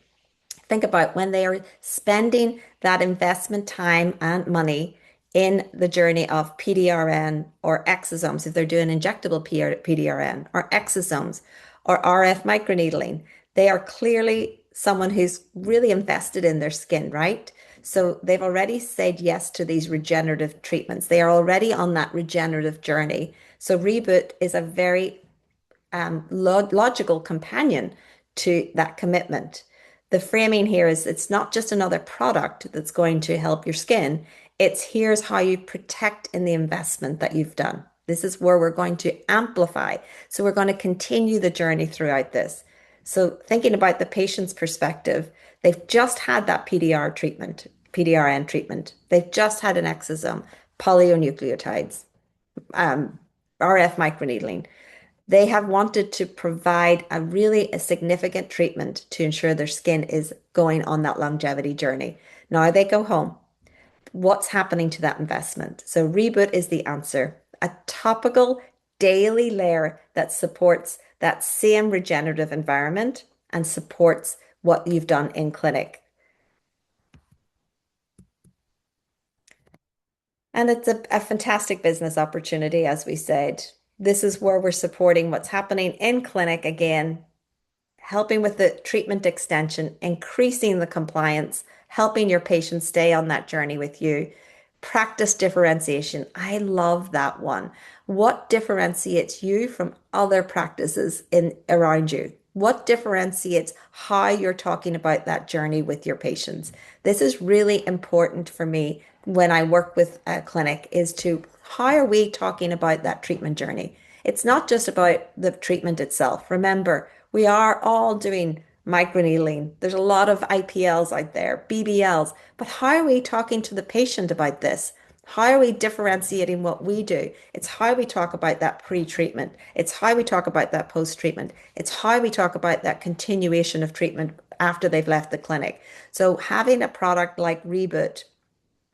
Think about when they are spending that investment time and money in the journey of PDRN or exosomes, if they're doing injectable PDRN or exosomes or RF microneedling, they are clearly someone who's really invested in their skin, right? So they've already said yes to these regenerative treatments. They are already on that regenerative journey. So Reboot is a very logical companion to that commitment. The framing here is it's not just another product that's going to help your skin. It's here's how you protect in the investment that you've done. This is where we're going to amplify. So we're going to continue the journey throughout this. So thinking about the patient's perspective, they've just had that PDRN treatment. They've just had an exosome, polynucleotides, RF microneedling. They have wanted to provide a significant treatment to ensure their skin is going on that longevity journey. Now they go home. What's happening to that investment? So Reboot is the answer. A topical daily layer that supports that same regenerative environment and supports what you've done in clinic. And it's a fantastic business opportunity, as we said. This is where we're supporting what's happening in clinic again, helping with the treatment extension, increasing the compliance, helping your patients stay on that journey with you. Practice differentiation. I love that one. What differentiates you from other practices in around you? What differentiates how you're talking about that journey with your patients? This is really important for me when I work with a clinic is to how are we talking about that treatment journey? It's not just about the treatment itself. Remember, we are all doing microneedling. There's a lot of IPLs out there, BBLs, but how are we talking to the patient about this? How are we differentiating what we do? It's how we talk about that pre-treatment. It's how we talk about that post-treatment. It's how we talk about that continuation of treatment after they've left the clinic. So having a product like Reboot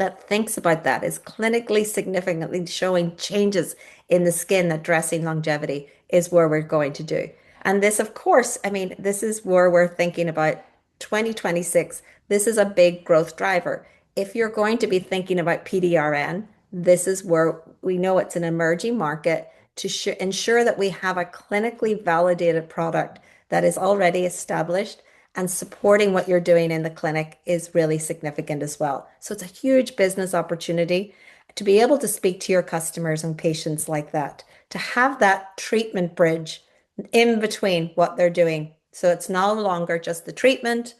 that thinks about that is clinically significantly showing changes in the skin addressing longevity is where we're going to do. And this, of course, I mean, this is where we're thinking about 2026. This is a big growth driver. If you're going to be thinking about PDRN, this is where we know it's an emerging market to ensure that we have a clinically validated product that is already established and supporting what you're doing in the clinic is really significant as well. So it's a huge business opportunity to be able to speak to your customers and patients like that, to have that treatment bridge in between what they're doing. So it's no longer just the treatment.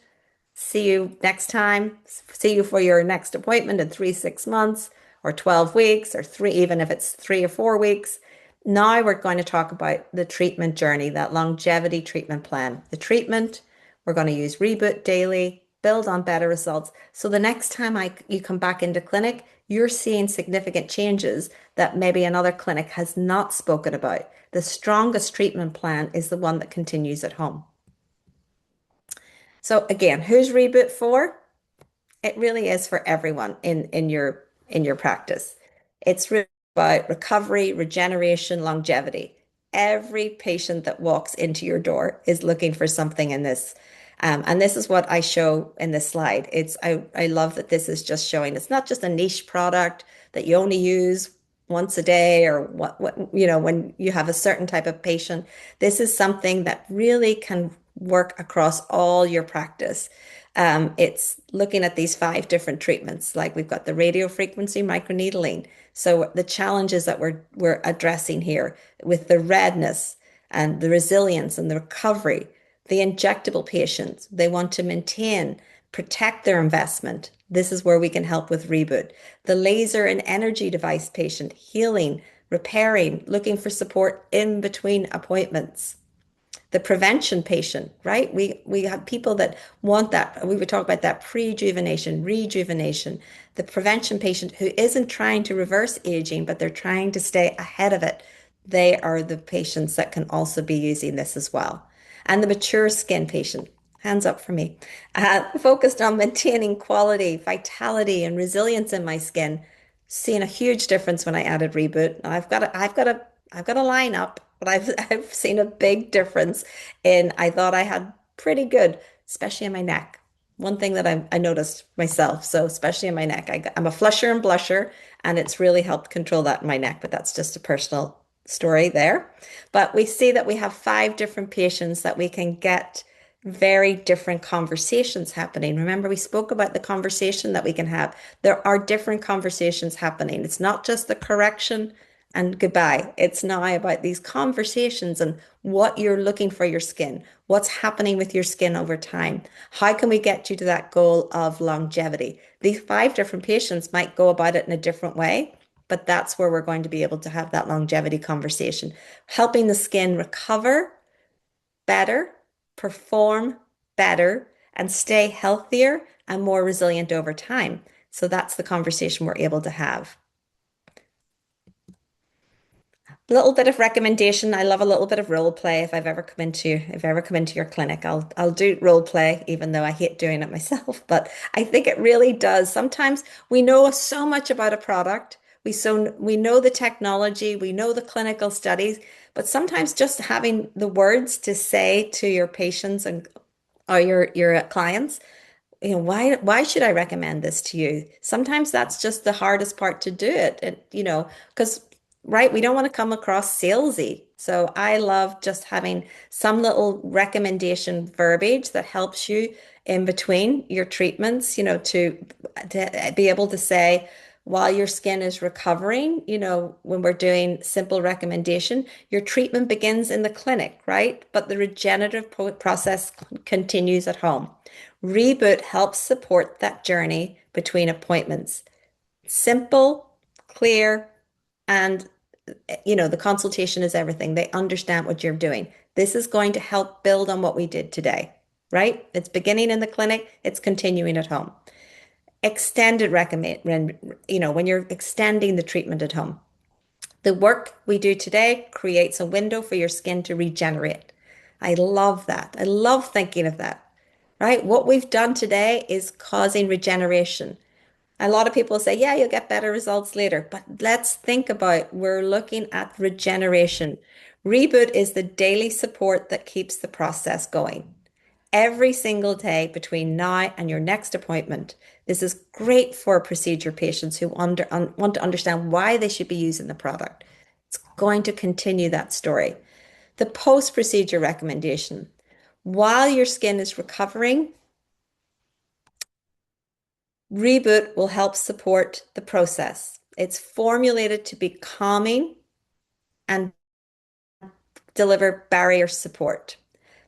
See you next time. See you for your next appointment in 3, 6 months or 12 weeks or three, even if it's 3 or 4 weeks. Now we're going to talk about the treatment journey, that longevity treatment plan. The treatment, we're going to use Reboot daily, build on better results. So the next time you come back into clinic, you're seeing significant changes that maybe another clinic has not spoken about. The strongest treatment plan is the one that continues at home. So again, who's Reboot for? It really is for everyone in your practice. It's really about recovery, regeneration, longevity. Every patient that walks into your door is looking for something in this. And this is what I show in this slide. I love that this is just showing it's not just a niche product that you only use once a day or when you have a certain type of patient. This is something that really can work across all your practice. It's looking at these 5 different treatments, like we've got the radio frequency microneedling. So the challenges that we're addressing here with the redness and the resilience and the recovery, the injectable patients, they want to maintain, protect their investment. This is where we can help with Reboot. The laser and energy device patient, healing, repairing, looking for support in between appointments. The prevention patient, right? We have people that want that. We would talk about that pre-rejuvenation, rejuvenation. The prevention patient who isn't trying to reverse aging, but they're trying to stay ahead of it. They are the patients that can also be using this as well. And the mature skin patient, hands up for me, focused on maintaining quality, vitality, and resilience in my skin. Seeing a huge difference when I added Reboot. I've got a lineup, but I've seen a big difference in I thought I had pretty good, especially in my neck. One thing that I noticed myself, so especially in my neck, I'm a flusher and blusher, and it's really helped control that in my neck, but that's just a personal story there. But we see that we have 5 different patients that we can get very different conversations happening. Remember, we spoke about the conversation that we can have. There are different conversations happening. It's not just the correction and goodbye. It's now about these conversations and what you're looking for your skin, what's happening with your skin over time. How can we get you to that goal of longevity? These 5 different patients might go about it in a different way, but that's where we're going to be able to have that longevity conversation, helping the skin recover better, perform better, and stay healthier and more resilient over time. So that's the conversation we're able to have. A little bit of recommendation. I love a little bit of role play. If I've ever come into your clinic, I'll do role play, even though I hate doing it myself. But I think it really does. Sometimes we know so much about a product. We know the technology, we know the clinical studies, but sometimes just having the words to say to your patients and or your clients, why should I recommend this to you? Sometimes that's just the hardest part to do it. And, because, right, we don't want to come across salesy. So I love just having some little recommendation verbiage that helps you in between your treatments, to be able to say, while your skin is recovering, when we're doing simple recommendation, your treatment begins in the clinic, right? But the regenerative process continues at home. Reboot helps support that journey between appointments. Simple, clear, and the consultation is everything. They understand what you're doing. This is going to help build on what we did today, right? It's beginning in the clinic, it's continuing at home. Extended recommend, when you're extending the treatment at home. The work we do today creates a window for your skin to regenerate. I love that. I love thinking of that, right? What we've done today is causing regeneration. A lot of people say, yeah, you'll get better results later, but let's think about we're looking at regeneration. Reboot is the daily support that keeps the process going every single day between now and your next appointment. This is great for procedure patients who want to understand why they should be using the product. It's going to continue that story. The post-procedure recommendation. While your skin is recovering, Reboot will help support the process. It's formulated to be calming and deliver barrier support.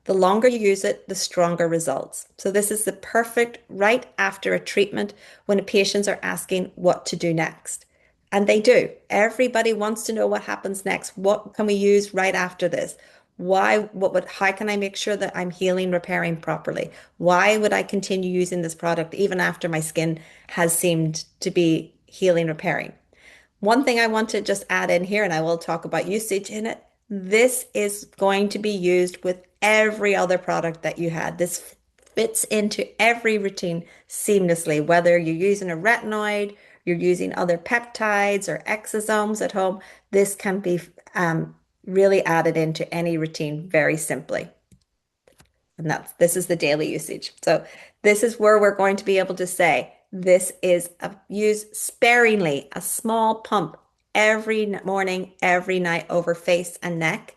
The longer you use it, the stronger results. So this is the perfect right after a treatment when patients are asking what to do next. And they do. Everybody wants to know what happens next. What can we use right after this? How can I make sure that I'm healing, repairing properly? Why would I continue using this product even after my skin has seemed to be healing, repairing? One thing I want to just add in here, and I will talk about usage in it. This is going to be used with every other product that you had. This fits into every routine seamlessly, whether you're using a retinoid, you're using other peptides or exosomes at home. This can be really added into any routine very simply. And this is the daily usage. So this is where we're going to be able to say this is use sparingly, a small pump every morning, every night over face and neck.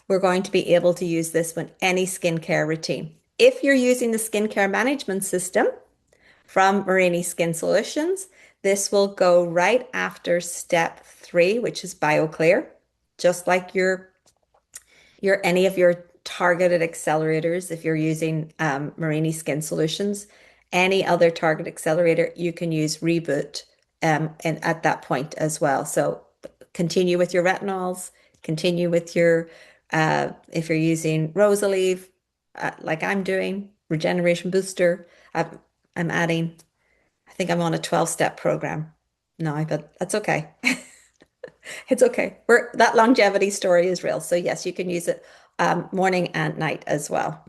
We're going to be able to use this with any skincare routine. If you're using the skincare management system from Marini SkinSolutions, this will go right after step 3, which is BioClear, just like your any of your targeted accelerators. If you're using Marini SkinSolutions, any other target accelerator, you can use Reboot and at that point as well. So continue with your retinols, continue with your if you're using Rosalieve, like I'm doing, Regeneration Booster. I'm adding, I think I'm on a 12-step program now, but that's okay. It's okay. That longevity story is real. So yes, you can use it morning and night as well.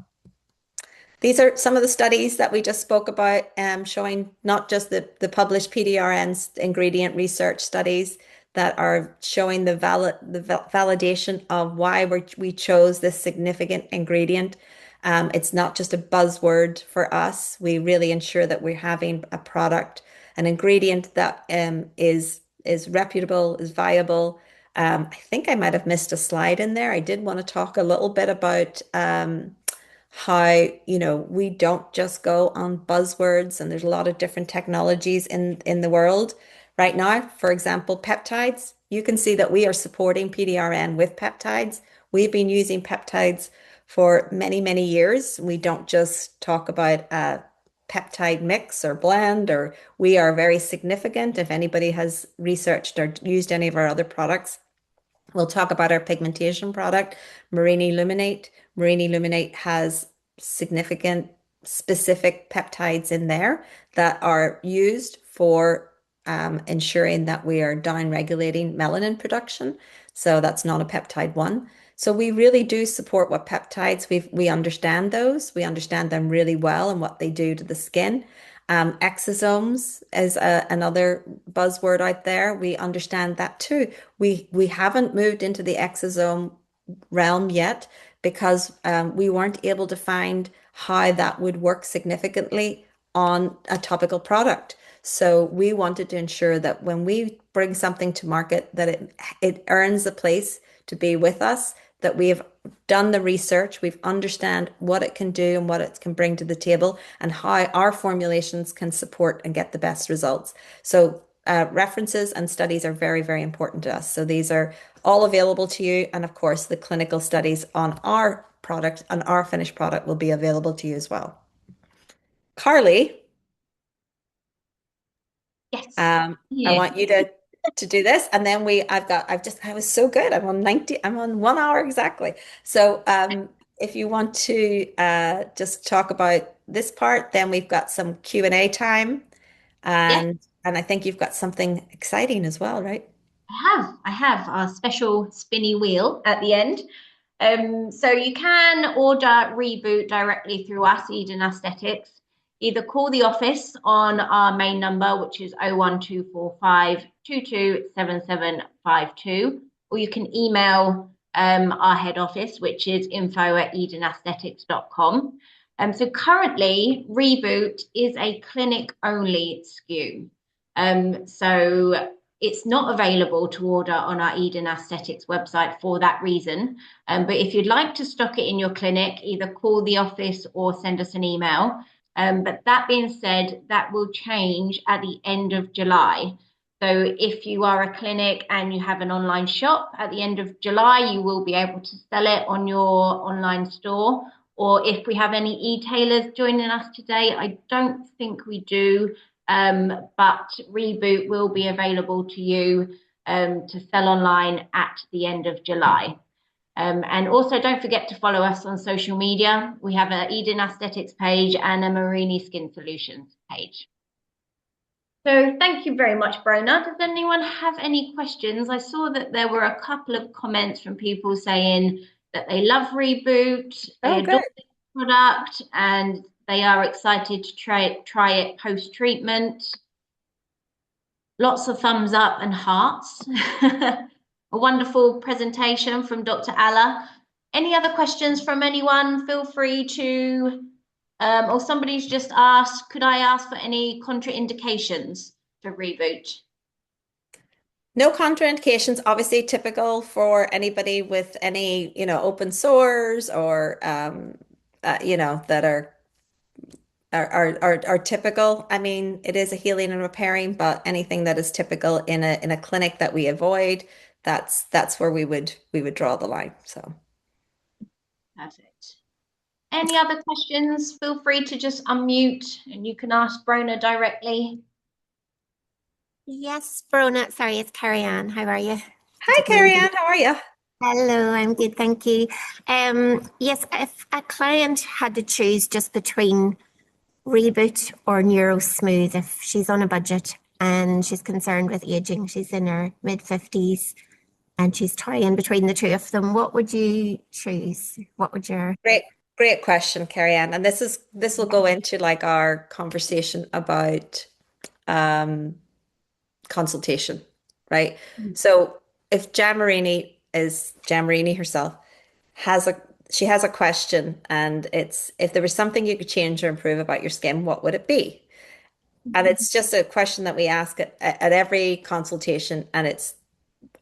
These are some of the studies that we just spoke about, showing not just the published PDRN's ingredient research studies that are showing the validation of why we chose this significant ingredient. It's not just a buzzword for us. We really ensure that we're having a product, an ingredient that is reputable, is viable. I think I might have missed a slide in there. I did want to talk a little bit about how, we don't just go on buzzwords, and there's a lot of different technologies in the world right now. For example, peptides. You can see that we are supporting PDRN with peptides. We've been using peptides for many, many years. We don't just talk about a peptide mix or blend, or we are very significant. If anybody has researched or used any of our other products, we'll talk about our pigmentation product, Marini Luminate. Marini Luminate has significant specific peptides in there that are used for ensuring that we are down regulating melanin production. So that's not a peptide one. So we really do support what peptides. We understand those. We understand them really well and what they do to the skin. Exosomes is another buzzword out there. We understand that too. We haven't moved into the exosome realm yet because we weren't able to find how that would work significantly on a topical product. So we wanted to ensure that when we bring something to market, that it earns a place to be with us, that we have done the research, we've understand what it can do and what it can bring to the table, and how our formulations can support and get the best results. So references and studies are very, very important to us. So these are all available to you. And of course, the clinical studies on our product and our finished product will be available to you as well. Carly, Yes. I Yeah. want you to do this, and then I was so good. I'm on 1 hour exactly. So if you want to just talk about this part, then we've got some Q&A time, Yeah. and I think you've got something exciting as well, right? I have a special spinny wheel at the end. So you can order Reboot directly through us, Eden Aesthetics. Either call the office on our main number, which is 01245 227752, or you can email our head office, which is info@edenaesthetics.com. So currently, Reboot is a clinic only SKU. So it's not available to order on our Eden Aesthetics website for that reason. But if you'd like to stock it in your clinic, either call the office or send us an email. But that being said, that will change at the end of July. So if you are a clinic and you have an online shop at the end of July, you will be able to sell it on your online store. Or if we have any e-tailers joining us today, I don't think we do, but Reboot will be available to you to sell online at the end of July. And also don't forget to follow us on social media. We have an Eden Aesthetics page and a Marini SkinSolutions page. So thank you very much, Bronagh. Does anyone have any questions? I saw that there were a couple of comments from people saying that they love Reboot, they adore the product, and they are excited to try it post-treatment. Lots of thumbs up and hearts. A wonderful presentation from Dr. Alla. Any other questions from anyone? Feel free to or somebody's just asked, could I ask for any contraindications for Reboot? No contraindications, obviously typical for anybody with any, open sores or, that are typical. I mean, it is a healing and repairing, but anything that is typical in a clinic that we avoid, that's where we would draw the line. So perfect. Any other questions? Feel free to just unmute and you can ask Bronagh directly. Yes, Bronagh. Sorry, it's Carrie Ann. How are you? Hi, Carrie Ann. How are you? Hello, I'm good, thank you. Yes, if a client had to choose just between Reboot or NeuroSmooth, if she's on a budget and she's concerned with aging, she's in her mid-50s and she's toying between the two of them, what would you choose? What would your... Great question, Carrie Ann. And this will go into like our conversation about consultation, right? So if Jan Marini herself she has a question, and it's, if there was something you could change or improve about your skin, what would it be? And it's just a question that we ask at every consultation, and it's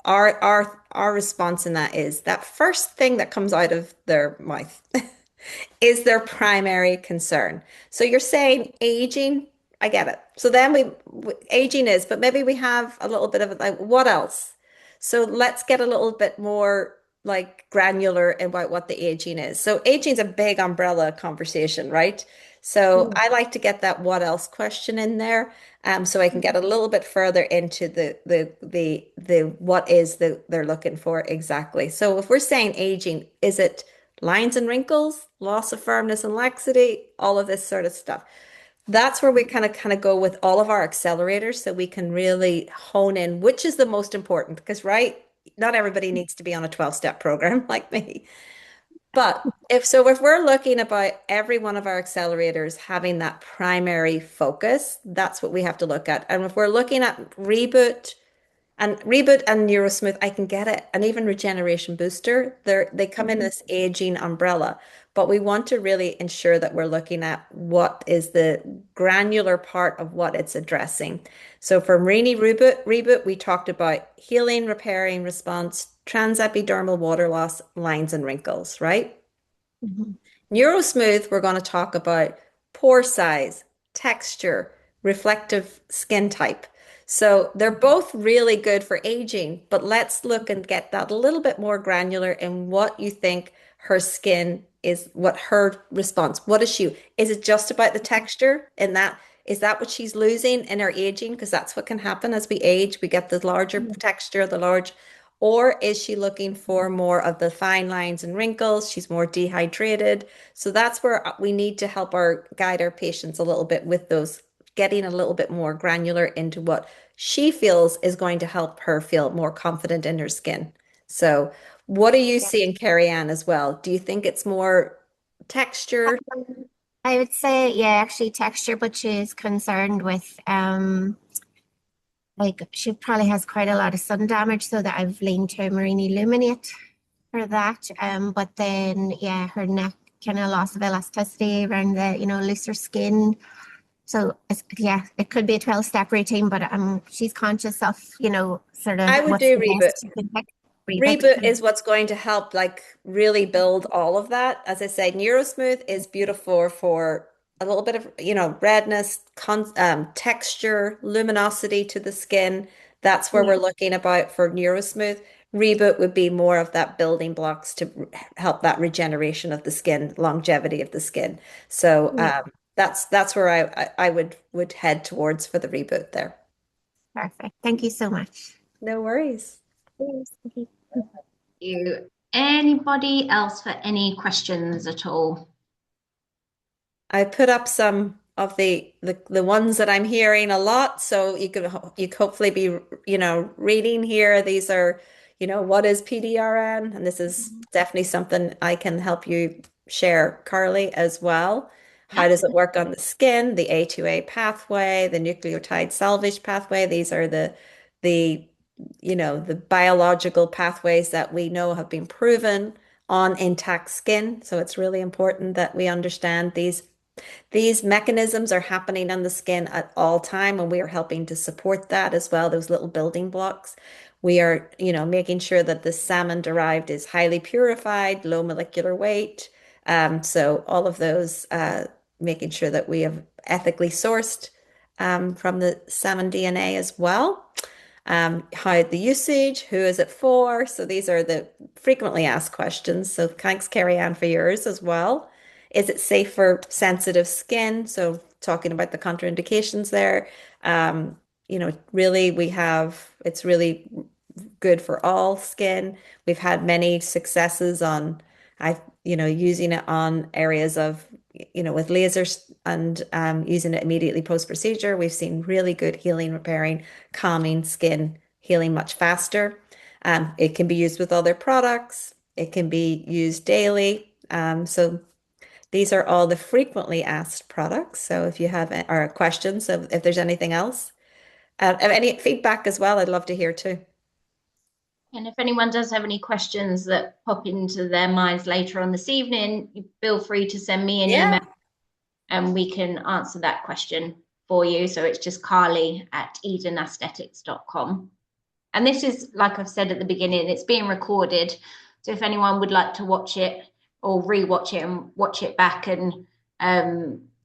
our response in that is that first thing that comes out of their mouth is their primary concern. So you're saying aging, I get it. So then aging is, but maybe we have a little bit of like, what else? So let's get a little bit more like granular about what the aging is. So aging is a big umbrella conversation, right? So I like to get that what else question in there, so I can get a little bit further into the what is they're looking for exactly. So if we're saying aging, is it lines and wrinkles, loss of firmness and laxity, all of this sort of stuff? That's where we kind of go with all of our accelerators, so we can really hone in which is the most important, because not everybody needs to be on a 12-step program like me. But if we're looking about every one of our accelerators having that primary focus, that's what we have to look at. And if we're looking at Reboot and NeuroSmooth, I can get it. And even Regeneration Booster, they come in this aging umbrella. But we want to really ensure that we're looking at what is the granular part of what it's addressing. So for Marini Reboot, we talked about healing, repairing, response, transepidermal water loss, lines and wrinkles, right? NeuroSmooth, we're going to talk about pore size, texture, reflective skin type. So they're both really good for aging, but let's look and get that a little bit more granular in what you think her skin is, what her response, what is she? Is it just about the texture in that? Is that what she's losing in her aging? Because that's what can happen as we age. We get the larger texture, or is she looking for more of the fine lines and wrinkles? She's more dehydrated. So that's where we need to help guide our patients a little bit with those, getting a little bit more granular into what she feels is going to help her feel more confident in her skin. So what are you seeing, Carrie Ann, as well? Do you think it's more texture? I would say, yeah, actually texture, but she's concerned with like she probably has quite a lot of sun damage, so that I've leaned to Marini Illuminate for that. But then yeah, her neck kind of loss of elasticity around the, looser skin. So yeah, it could be a 12-step routine, but she's conscious of, sort of I would what's do the Reboot. best she can pick. Reboot. Reboot is what's going to help like really build all of that. As I said, NeuroSmooth is beautiful for a little bit of, redness, texture, luminosity to the skin. That's where Yeah, we're looking about for NeuroSmooth. Reboot would be more of that building blocks to help that regeneration of the skin, longevity of the skin. So yeah, that's where I would head towards for the Reboot there. perfect. Thank you so much. No worries. Yes, okay. You. Anybody else for any questions at all? I put up some of the ones that I'm hearing a lot, so you could hopefully be reading here. These are what is PDRN, and this is definitely something I can help you share, Carly, as well. How Yeah. does it work on the skin? The A2A pathway, the nucleotide salvage pathway. These are the the biological pathways that we know have been proven on intact skin. So it's really important that we understand these mechanisms are happening on the skin at all time, and we are helping to support that as well, those little building blocks. We are, making sure that the salmon derived is highly purified, low molecular weight. So all of those, making sure that we have ethically sourced from the salmon DNA as well. How the usage, who is it for? So these are the frequently asked questions. So thanks, Carrie Ann, for yours as well. Is it safe for sensitive skin? So talking about the contraindications there. Really it's really good for all skin. We've had many successes on using it on areas of, with lasers and using it immediately post-procedure. We've seen really good healing, repairing, calming skin, healing much faster. It can be used with other products. It can be used daily. So these are all the frequently asked products. So if you have or questions, if there's anything else, any feedback as well, I'd love to hear too. And if anyone does have any questions that pop into their minds later on this evening, feel free to send me an email and we can answer that question for you. So it's just carly@edenaesthetics.com. And this is, like I've said at the beginning, it's being recorded. So if anyone would like to watch it or rewatch it and watch it back, and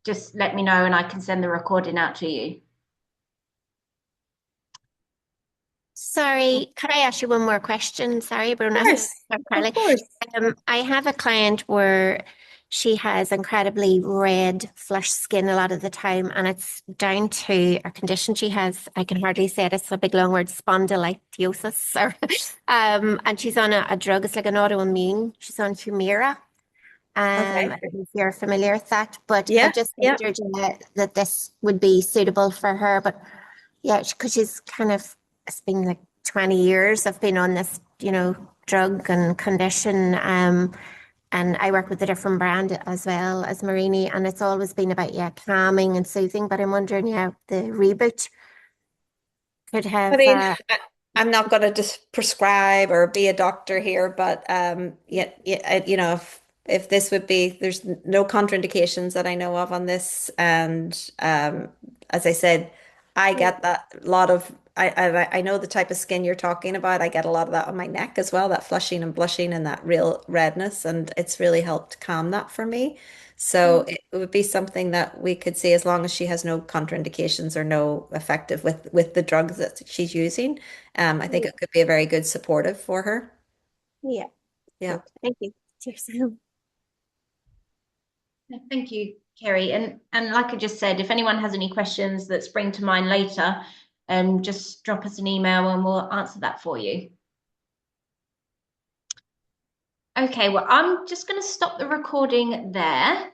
just let me know and I can send the recording out to you. Sorry, could I ask you one more question? Sorry, Bruna. Of course, Carly. of course. I have a client where she has incredibly red, flushed skin a lot of the time, and it's down to a condition she has. I can hardly say it. It's a big long word, spondylolisthesis. And she's on a drug. It's like an autoimmune. She's on Humira. I Okay. don't know if you're familiar with that, but I Yeah, just yeah. wondered that this would be suitable for her. But yeah, because she's kind of, it's been like 20 years I've been on this, drug and condition. And I work with a different brand as well as Marini, and it's always been about, calming and soothing. But I'm wondering, the Reboot could I have, mean, I'm not going to just prescribe or be a doctor here, but if this would be, there's no contraindications that I know of on this, and as I said, I get that lot of. I know the type of skin you're talking about. I get a lot of that on my neck as well, that flushing and blushing and that real redness, and it's really helped calm that for me. So it would be something that we could see as long as she has no contraindications or no effective with the drugs that she's using. I think it could be a very good supportive for her. yeah. Yeah. Thank you. Cheers. Thank you, Kerry. And like I just said, if anyone has any questions that spring to mind later, just drop us an email and we'll answer that for you. Okay, well, I'm just going to stop the recording there.